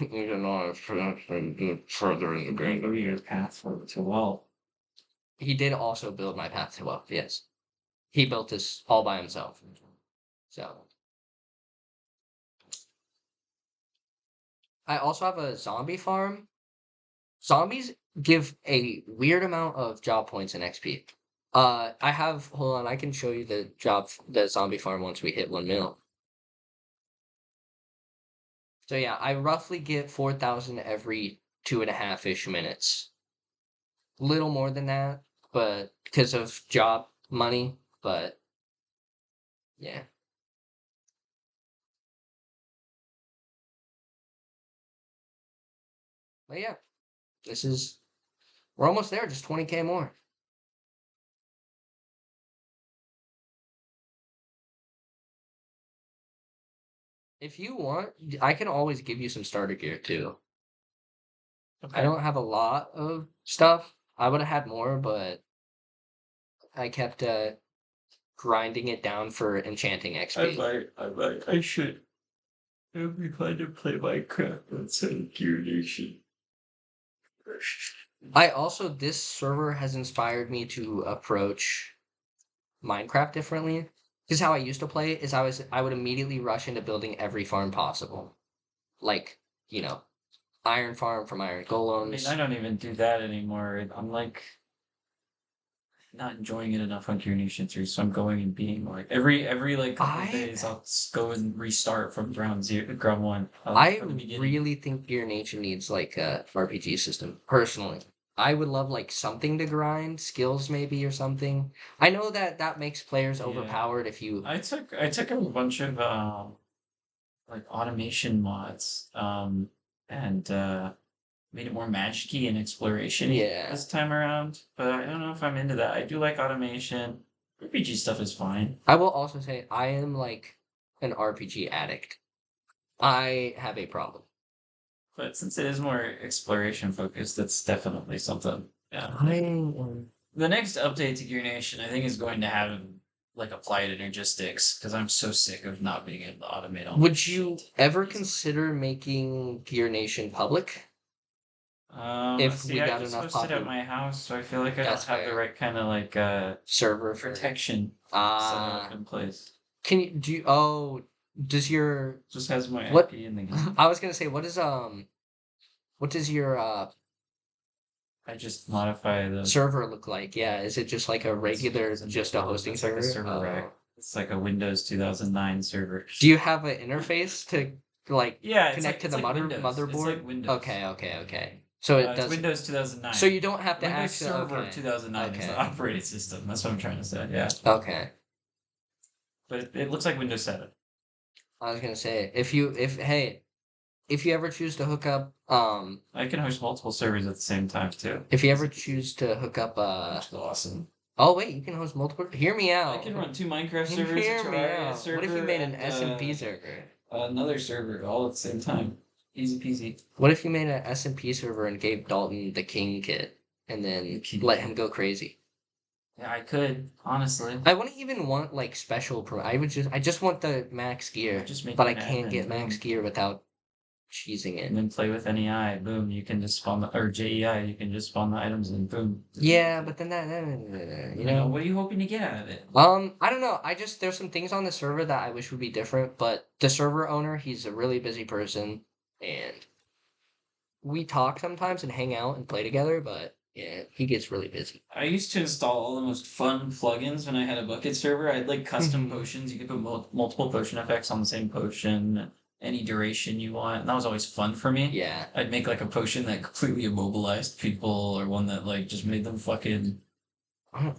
You know, further in the game. Go your path to wealth. He did also build my path to wealth. Yes, he built this all by himself. So I also have a zombie farm. Zombies give a weird amount of job points and XP. Hold on, I can show you the zombie farm once we hit 1 mil. So yeah, I roughly get 4,000 every 2.5-ish minutes. Little more than that, but because of job money, but yeah. But yeah, we're almost there, just 20K more. If you want, I can always give you some starter gear too. Okay. I don't have a lot of stuff. I would have had more, but I kept grinding it down for enchanting XP. I should. It would be fun to play Minecraft outside of Gear Nation. This server has inspired me to approach Minecraft differently. Because how I used to play is I would immediately rush into building every farm possible. Like, iron farm from iron I mean, golems. I don't even do that anymore. I'm like not enjoying it enough on Gear Nation 3, so I'm going and being like every like couple of days I'll go and restart from ground 1. I From the beginning. really think Gear Nation needs like a RPG system, personally. I would love like something to grind, skills maybe or something. I know that makes players Yeah. overpowered if you I took a bunch of like automation mods and made it more magic-y and exploration-y Yeah. this time around. But I don't know if I'm into that. I do like automation. RPG stuff is fine. I will also say I am like an RPG addict. I have a problem. But since it is more exploration focused, that's definitely something. Yeah. The next update to Gear Nation, I think, is going to have like applied energistics because I'm so sick of not being able to automate all. Would you ever consider making Gear Nation public? If we I got just enough hosted at my house, so I feel like I That's don't have the fair. right kind of like server for protection set up in place. Can you do? Oh, does your Just has my what? IP in the game. I was gonna say, what does your I just modify the server look like? Yeah, is it just like a regular, just a hosting it's like server? a server rack. It's like a Windows 2009 server. Do you have an interface to like Yeah, connect to the Windows. motherboard? It's like Windows. Okay. So it It's does. Windows 2009. So you don't have to Windows actually. Server Okay. 2009 is the Okay. operating system. That's what I'm trying to say. Yeah. Okay. But it looks like Windows 7. I was gonna say if you ever choose to hook up I can host multiple servers at the same time too. if you ever choose to hook up That's awesome. oh wait, you can host multiple. Hear me out. I can run 2 Minecraft servers, a Hear me Terraria out. server, What if you made an and, SMP server? another server all at the same time. Easy peasy. What if you made an SMP server and gave Dalton the king kit and then let him go crazy? Yeah, I could, honestly. I wouldn't even want like special pro. I just want the max gear, Just make but you I an can't admin, get max boom. gear without cheesing And it. then play with NEI, boom, you can just spawn the, or JEI, you can just spawn the items and boom. Yeah, but then you I know, know. what are you hoping to get out of it? I don't know. I just there's some things on the server that I wish would be different, but the server owner, he's a really busy person, and we talk sometimes and hang out and play together, but yeah, he gets really busy. I used to install all the most fun plugins when I had a bucket server. I had like custom Mhm. potions. You could put multiple potion effects on the same potion, any duration you want. And that was always fun for me. Yeah. I'd make like a potion that completely immobilized people or one that like just made them fucking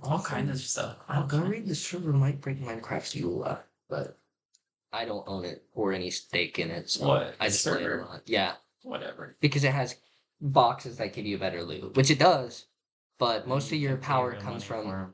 all kinds of stuff. All Worried the kinds. server might break Minecraft's EULA, but I don't own it or any stake in it, so What? I The just play it a server? lot. Yeah, Whatever. because it has boxes that give you better loot, which it does, but And most you of your can pay power real comes money for from. 'em.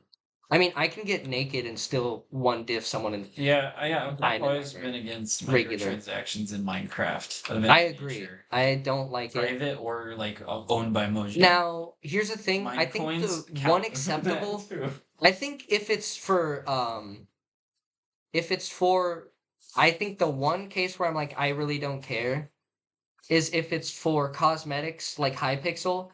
I mean, I can get naked and still one diff someone in Yeah, I've diamond always armor. been against Regular. microtransactions in Minecraft of I any agree. nature. I don't like it. Private or like owned by Mojang. Now, here's the thing. I Mine think the coins one count that acceptable. too. I think if it's for, I think the one case where I'm like I really don't care is if it's for cosmetics like Hypixel.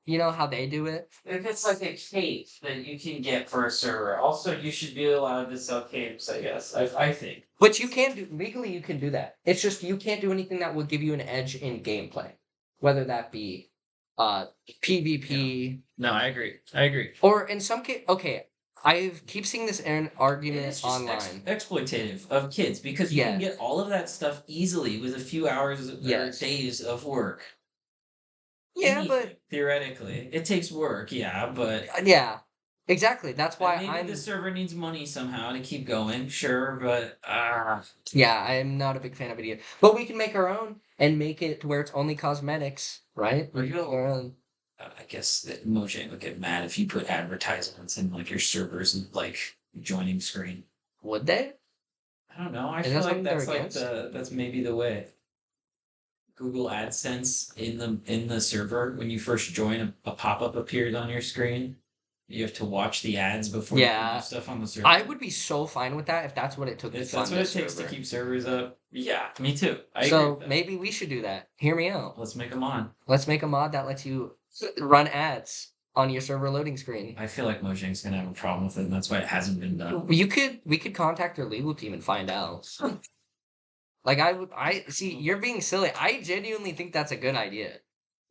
You know how they do it? If it's like a cape that you can get for a server, also you should be allowed to sell capes, I guess. I think. But you can do legally you can do that. It's just you can't do anything that would give you an edge in gameplay. Whether that be PvP No, I agree. I agree. or in some case okay, I keep seeing this argument It's just online. exploitative of kids because you can Yes. get all of that stuff easily with a few hours or Yes. days of work. Yeah, Anything, but theoretically. It takes work, yeah, but yeah. Exactly. That's and why maybe the I'm server needs money somehow to keep going, sure, but yeah, I'm not a big fan of it either. But we can make our own and make it to where it's only cosmetics, right? We can make our own. I guess that Mojang would get mad if you put advertisements in like your servers and like joining screen. Would they? I don't know. I Is feel that like something they're that's like against? that's maybe the way. Google AdSense in the server when you first join a pop-up appears on your screen. You have to watch the ads before you can do Yeah. stuff on the server. I would be so fine with that if that's what it took to If that's fund what the it takes to server. keep servers up, yeah, me too. I agree So with that. maybe we should do that. Hear me out. Let's make them on. Let's make a mod that lets you run ads on your server loading screen. I feel like Mojang's gonna have a problem with it, and that's why it hasn't been done. We could contact their legal team and find out. Like I see you're being silly. I genuinely think that's a good idea.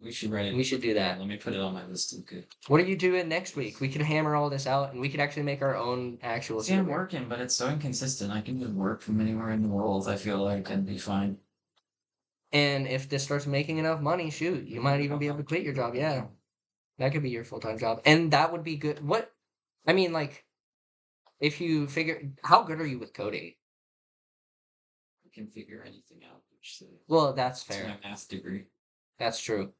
We should write it. We should do that. Let me put it on my list of good. What are you doing next week? We could hammer all this out and we could actually make our own actual See, I'm server. working, but it's so inconsistent. I can just work from anywhere in the world. I feel like and be fine. And if this starts making enough money, shoot, you might even be able to quit your job. Yeah. That could be your full-time job. And that would be good. What I mean, like, if you figure how good are you with coding? I can figure anything out. Which Well, that's it's fair. my math degree. That's true.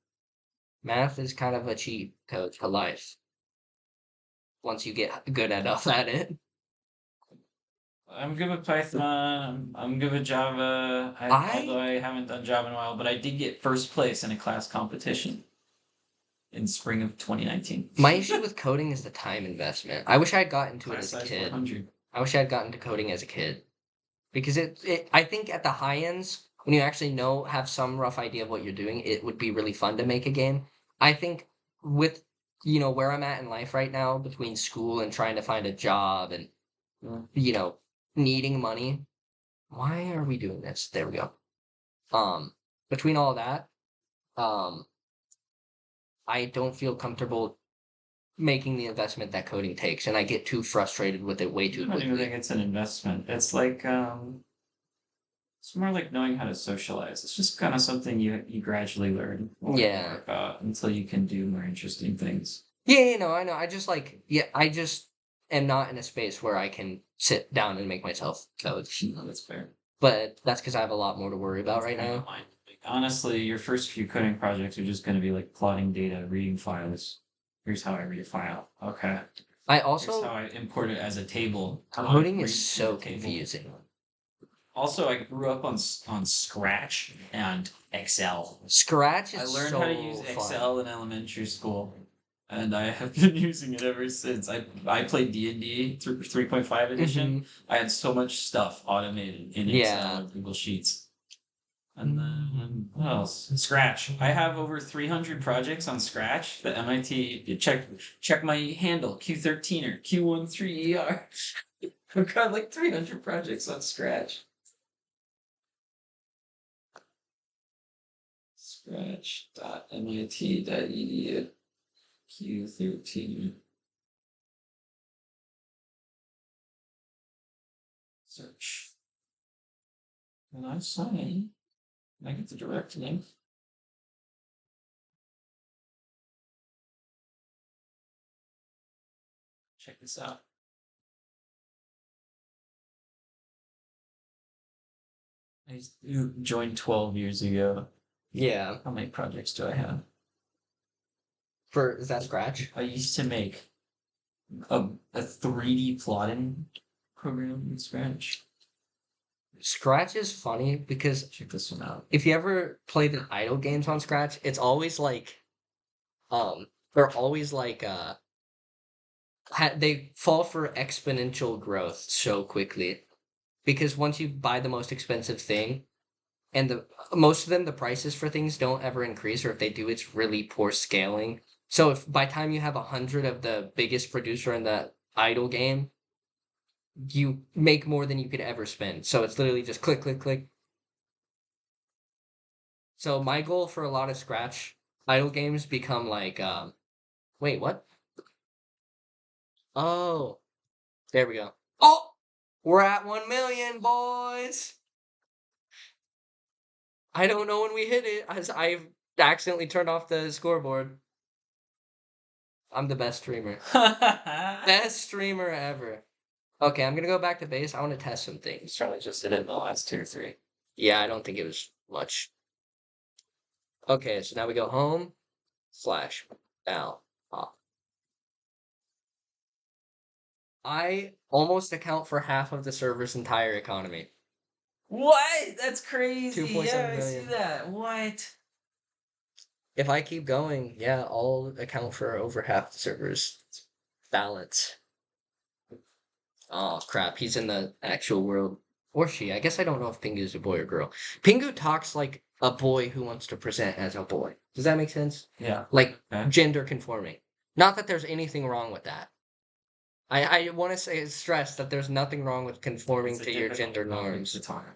Math is kind of a cheat code to life. Once you get good enough at it. I'm good with Python. I'm good with Java. Although I haven't done Java in a while, but I did get first place in a class competition in spring of 2019. My issue with coding is the time investment. I wish I had gotten into it Class as a size kid. 400. I wish I had gotten to coding as a kid. Because I think at the high ends, when you actually have some rough idea of what you're doing, it would be really fun to make a game. I think with, where I'm at in life right now, between school and trying to find a job and, you know, needing money, why are we doing this? There we go. Between all that, um, I don't feel comfortable making the investment that coding takes, and I get too frustrated with it way too I don't even think quickly. it's an investment. It's like it's more like knowing how to socialize. It's just kind of something you gradually learn more and Yeah. more about until you can do more interesting things. Yeah, I know. I just I just am not in a space where I can sit down and make myself code. No, that's fair. But that's because I have a lot more to worry about right now. Mine. Like, honestly, your first few coding projects are just going to be like plotting data, reading files. Here's how I read a file. Okay. I Here's how also I import it as a table. coding Read is it so as a table. confusing. Also, I grew up on Scratch and Excel. Scratch is I learned so how to use fun. Excel in elementary school. and I have been using it ever since. I played D&D 3.5 edition. Mhm. I had so much stuff automated in Excel Yeah. and Google Sheets. And then what else? Scratch. I have over 300 projects on Scratch. The MIT check my handle Q13 or Q13ER. I've got like 300 projects on Scratch. Scratch.mit.edu Q13 search. And I sign. And I get the direct link. Check this out. Joined 12 years ago. Yeah. How many projects do I have? Is that Scratch? I used to make a 3D plotting program in Scratch. Scratch is funny because Check this one out. if you ever played an idle games on Scratch, it's always like, they're always like, they fall for exponential growth so quickly because once you buy the most expensive thing, and the most of them, the prices for things don't ever increase, or if they do, it's really poor scaling. So if by time you have 100 of the biggest producer in the idle game, you make more than you could ever spend. So it's literally just click, click, click. So my goal for a lot of Scratch idle games become like, wait, what? Oh, there we go. Oh, we're at 1 million, boys. I don't know when we hit it, as I've accidentally turned off the scoreboard. I'm the best streamer. Best streamer ever. Okay, I'm gonna go back to base. I want to test some things. Probably just did it in the last 2 or 3. Yeah, I don't think it was much. Okay, so now we go home, slash, down, off. I almost account for half of the server's entire economy. What? That's crazy. 2.7 Yeah, I see million. that. What? If I keep going, yeah, I'll account for over half the server's balance. Oh crap, he's in the actual world. Or she. I guess I don't know if Pingu's a boy or girl. Pingu talks like a boy who wants to present as a boy. Does that make sense? Yeah. Like Okay. gender conforming. Not that there's anything wrong with that. I want to say stress that there's nothing wrong with conforming It's a to your different gender topic norms. to talk.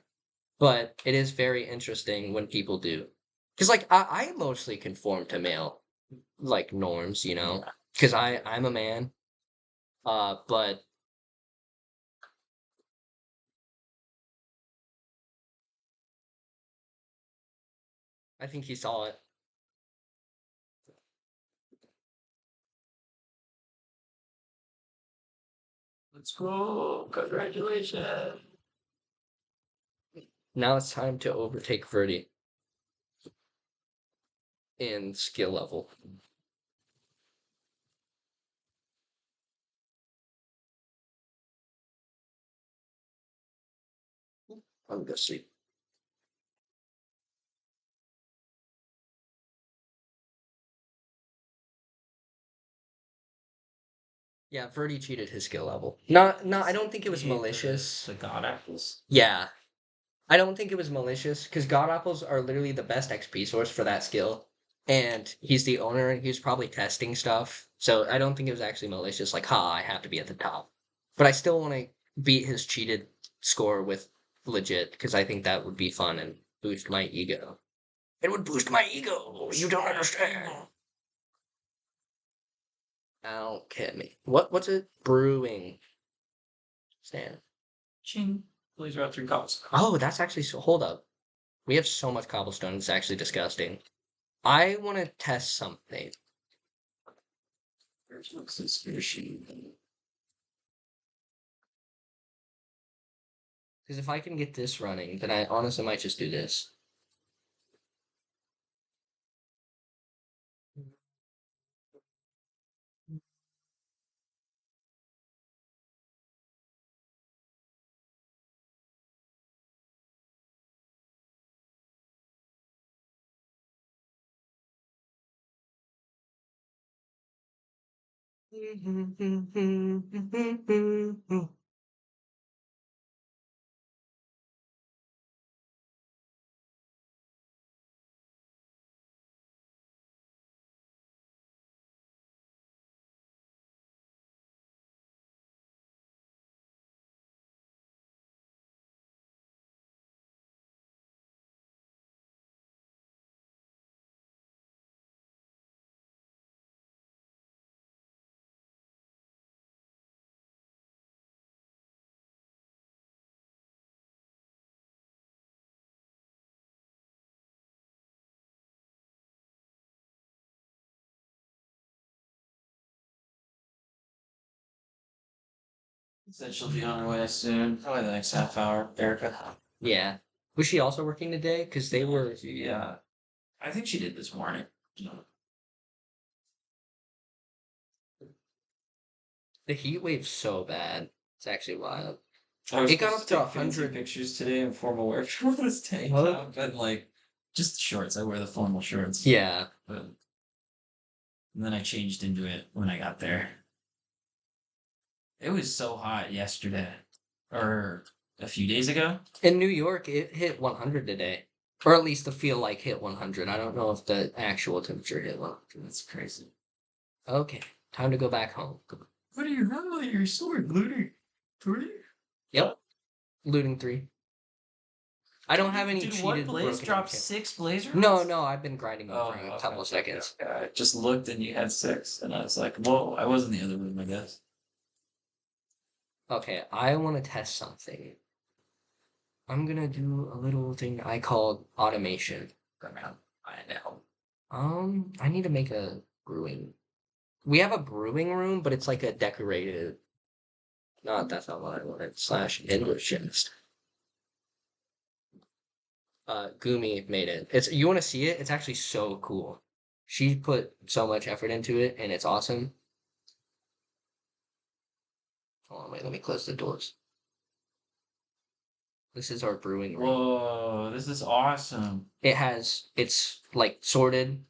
But it is very interesting when people do. Because like I mostly conform to male like norms, you know? Because I'm a man. But I think he saw it. Let's go. Congratulations. Now it's time to overtake Verdi in skill level. I'm gonna sleep. Yeah, Verdi cheated his skill level. I don't think it was malicious. The god apples. Yeah, I don't think it was malicious because god apples are literally the best XP source for that skill, and he's the owner and he was probably testing stuff. So I don't think it was actually malicious. Like, ha, I have to be at the top. But I still want to beat his cheated score with legit because I think that would be fun and boost my ego. It would boost my ego. You don't understand. Alchemy. What's it? Brewing stand. Ching. Please route 3 cops. Oh, that's actually so. Hold up. We have so much cobblestone. It's actually disgusting. I want to test something. There's no suspicion. Because if I can get this running, then I honestly might just do this. Said she'll be on her way soon. Probably the next half hour. Erica. Yeah. Was she also working today? Because they were. Yeah. I think she did this morning. The heat wave's so bad. It's actually wild. I was It got supposed up to to take fancy 100. pictures today in formal wear for this tank What? top, but like just shorts. I wear the formal shorts. Yeah. But and then I changed into it when I got there. It was so hot yesterday, or a few days ago. In New York, it hit 100 today. Or at least the feel like hit 100. I don't know if the actual temperature hit 100. That's crazy. Okay. Time to go back home. What are you running? You're sword looting 3? Yep. Looting 3. I don't have any Did one cheated blaze broken drop enchant- 6 blazer? No, I've been grinding them Oh, for a okay. couple of seconds. Yeah, I just looked and you had 6, and I was like, whoa, I was in the other room, I guess. Okay, I want to test something. I'm gonna do a little thing I call automation. I know. I need to make a brewing. We have a brewing room, but it's like a decorated. Not that's not what I wanted. Slash English chest. Gumi made it. It's you want to see it? It's actually so cool. She put so much effort into it, and it's awesome. Hold on, wait. Let me close the doors. This is our brewing room. Whoa, this is awesome. It's like sorted.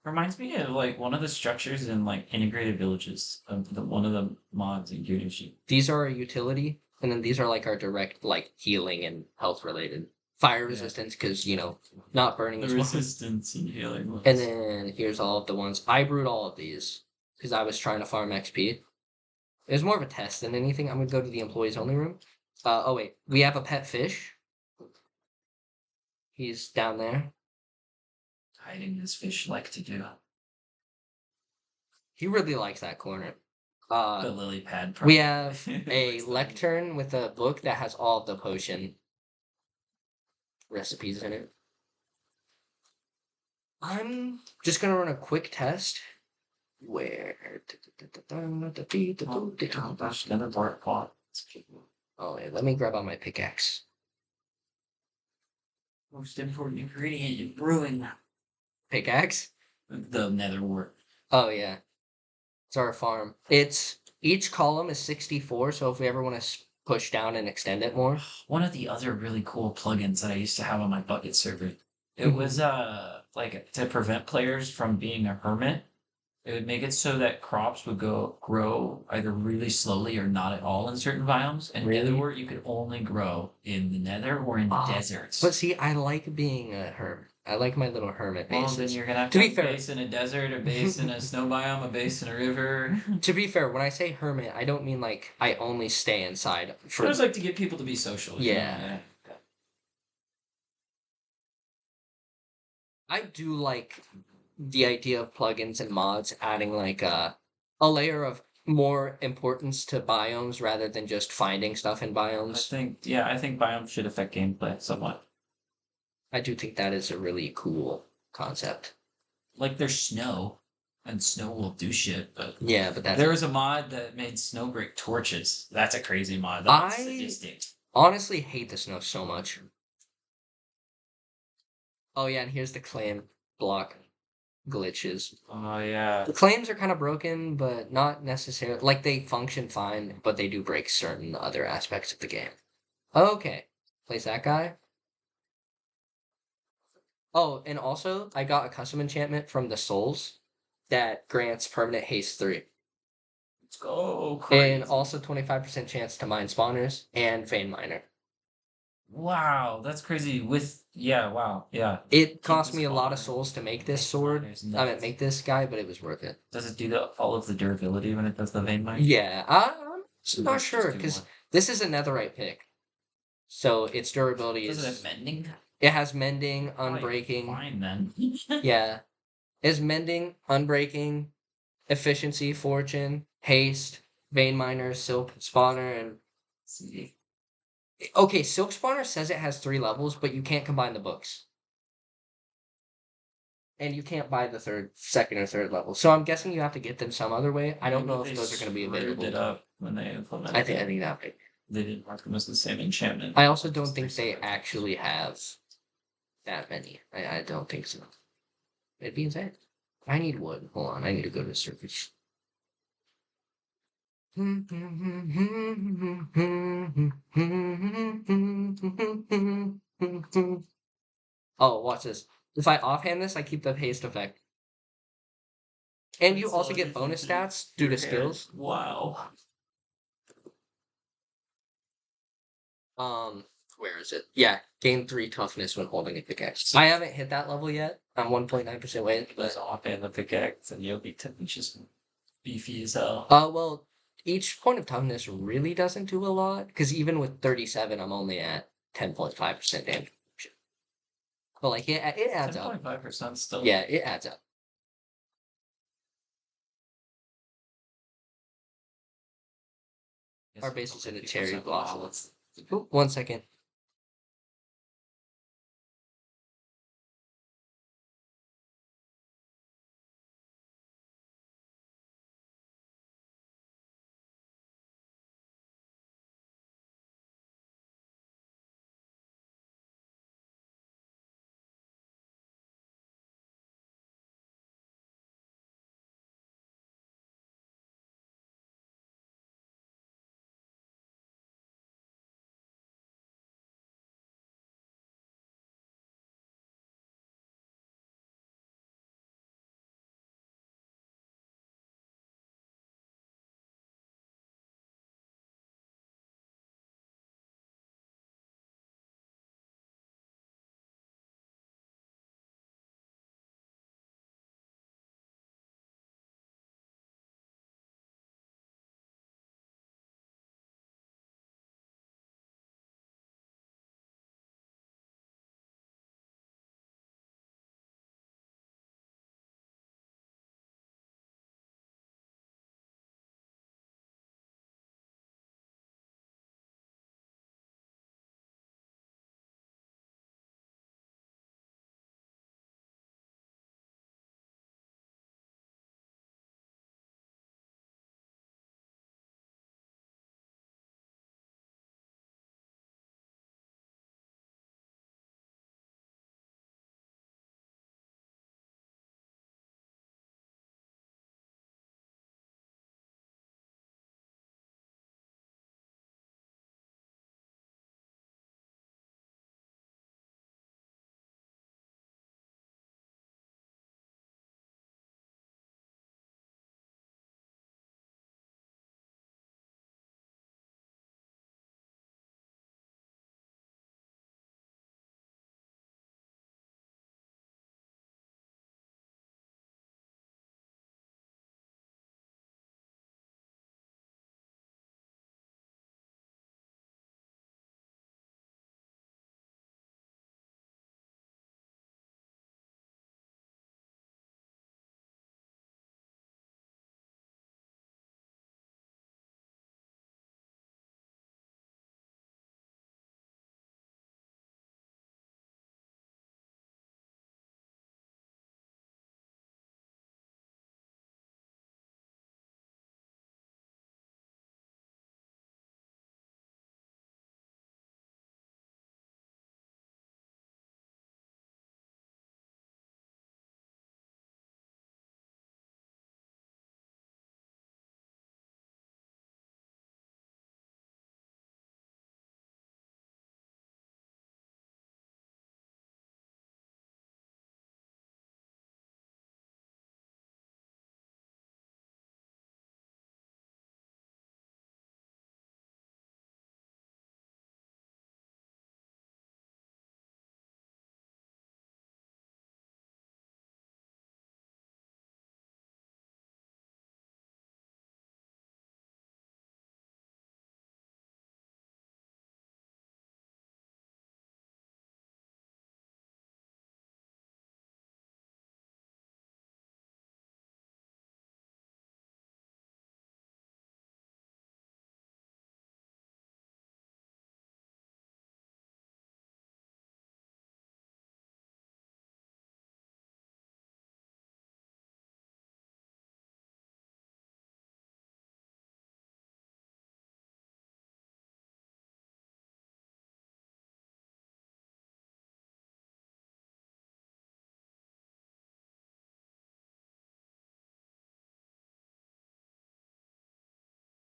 Reminds me of like one of the structures in like integrated villages of one of the mods in Gyudushi. These are our utility, and then these are like our direct like healing and health related. Fire Yeah. resistance because not burning The as much. resistance and healing ones. And then here's all of the ones I brewed all of these because I was trying to farm XP. It was more of a test than anything. I'm gonna go to the employees only room. Oh wait, we have a pet fish. He's down there. Hiding as fish like to do. He really likes that corner. The lily pad. We have Likes a that. lectern with a book that has all of the potion recipes in it. I'm just gonna run a quick test. Where? Oh wait, let me grab out my pickaxe. Most important ingredient in brewing. Pickaxe? The nether wart. Oh yeah, it's our farm. It's each column is 64, so if we ever want to push down and extend it more. One of the other really cool plugins that I used to have on my bucket server. It was like to prevent players from being a hermit. It would make it so that crops would grow either really slowly or not at all in certain biomes. And Really? netherwort you could only grow in the nether or in the deserts. But see, I like being a hermit. I like my little hermit Well, bases. then you're gonna have To to be have a fair- base in a desert, a base in a snow biome, a base in a river. To be fair, when I say hermit, I don't mean like I only stay inside I for. just like to get people to be social. you know? Yeah. I do like the idea of plugins and mods adding like a layer of more importance to biomes rather than just finding stuff in biomes. I think biomes should affect gameplay somewhat. I do think that is a really cool concept. Like there's snow, and snow will do shit, but Yeah, but that's there was a mod that made snow break torches. That's a crazy mod. That's I sadistic. honestly hate the snow so much. Oh yeah, and here's the claim block glitches. Oh yeah. The claims are kind of broken, but not necessarily like they function fine, but they do break certain other aspects of the game. Okay, place that guy. Oh, and also I got a custom enchantment from the Souls that grants permanent haste 3. Let's go. And Crazy. also 25% chance to mine spawners and vein miner. Wow, that's crazy. Wow, yeah. It Keep cost the me a lot of spawners, souls to make make this sword. miners I mean, nuts. make this guy, but it was worth it. Does it do all of the durability when it does the vein mine? Yeah, I'm not Let's sure just do because one. this is a netherite pick, so its durability Does it have is. mending? It has mending, Probably unbreaking. fine then. Yeah, it's mending, unbreaking, efficiency, fortune, haste, vein miner, silk spawner, and See. okay, silk spawner says it has 3 levels, but you can't combine the books. And you can't buy the second or third level. So I'm guessing you have to get them some other way. I don't Maybe know if they those are going to be screwed available. it up when they implemented I think it. that way. They didn't mark them as the same enchantment. I also don't Just think they 3 separate actually have that many. I don't think so. It being said, I need wood. Hold on, I need to go to the surface. Oh, watch this. If I offhand this, I keep the haste effect. And you That's also all get you bonus can do. stats due to Your hand. skills. Wow. Where is it? Yeah, gain 3 toughness when holding a pickaxe. I haven't hit that level yet. I'm 1.9% away, Just but offhand the pickaxe and you'll be just beefy as hell. well, each point of toughness really doesn't do a lot because even with 37, I'm only at 10.5% damage. But like it adds up. 10.5% still. Yeah, it adds up. Our base is in a cherry blossom. Ooh, 1 second.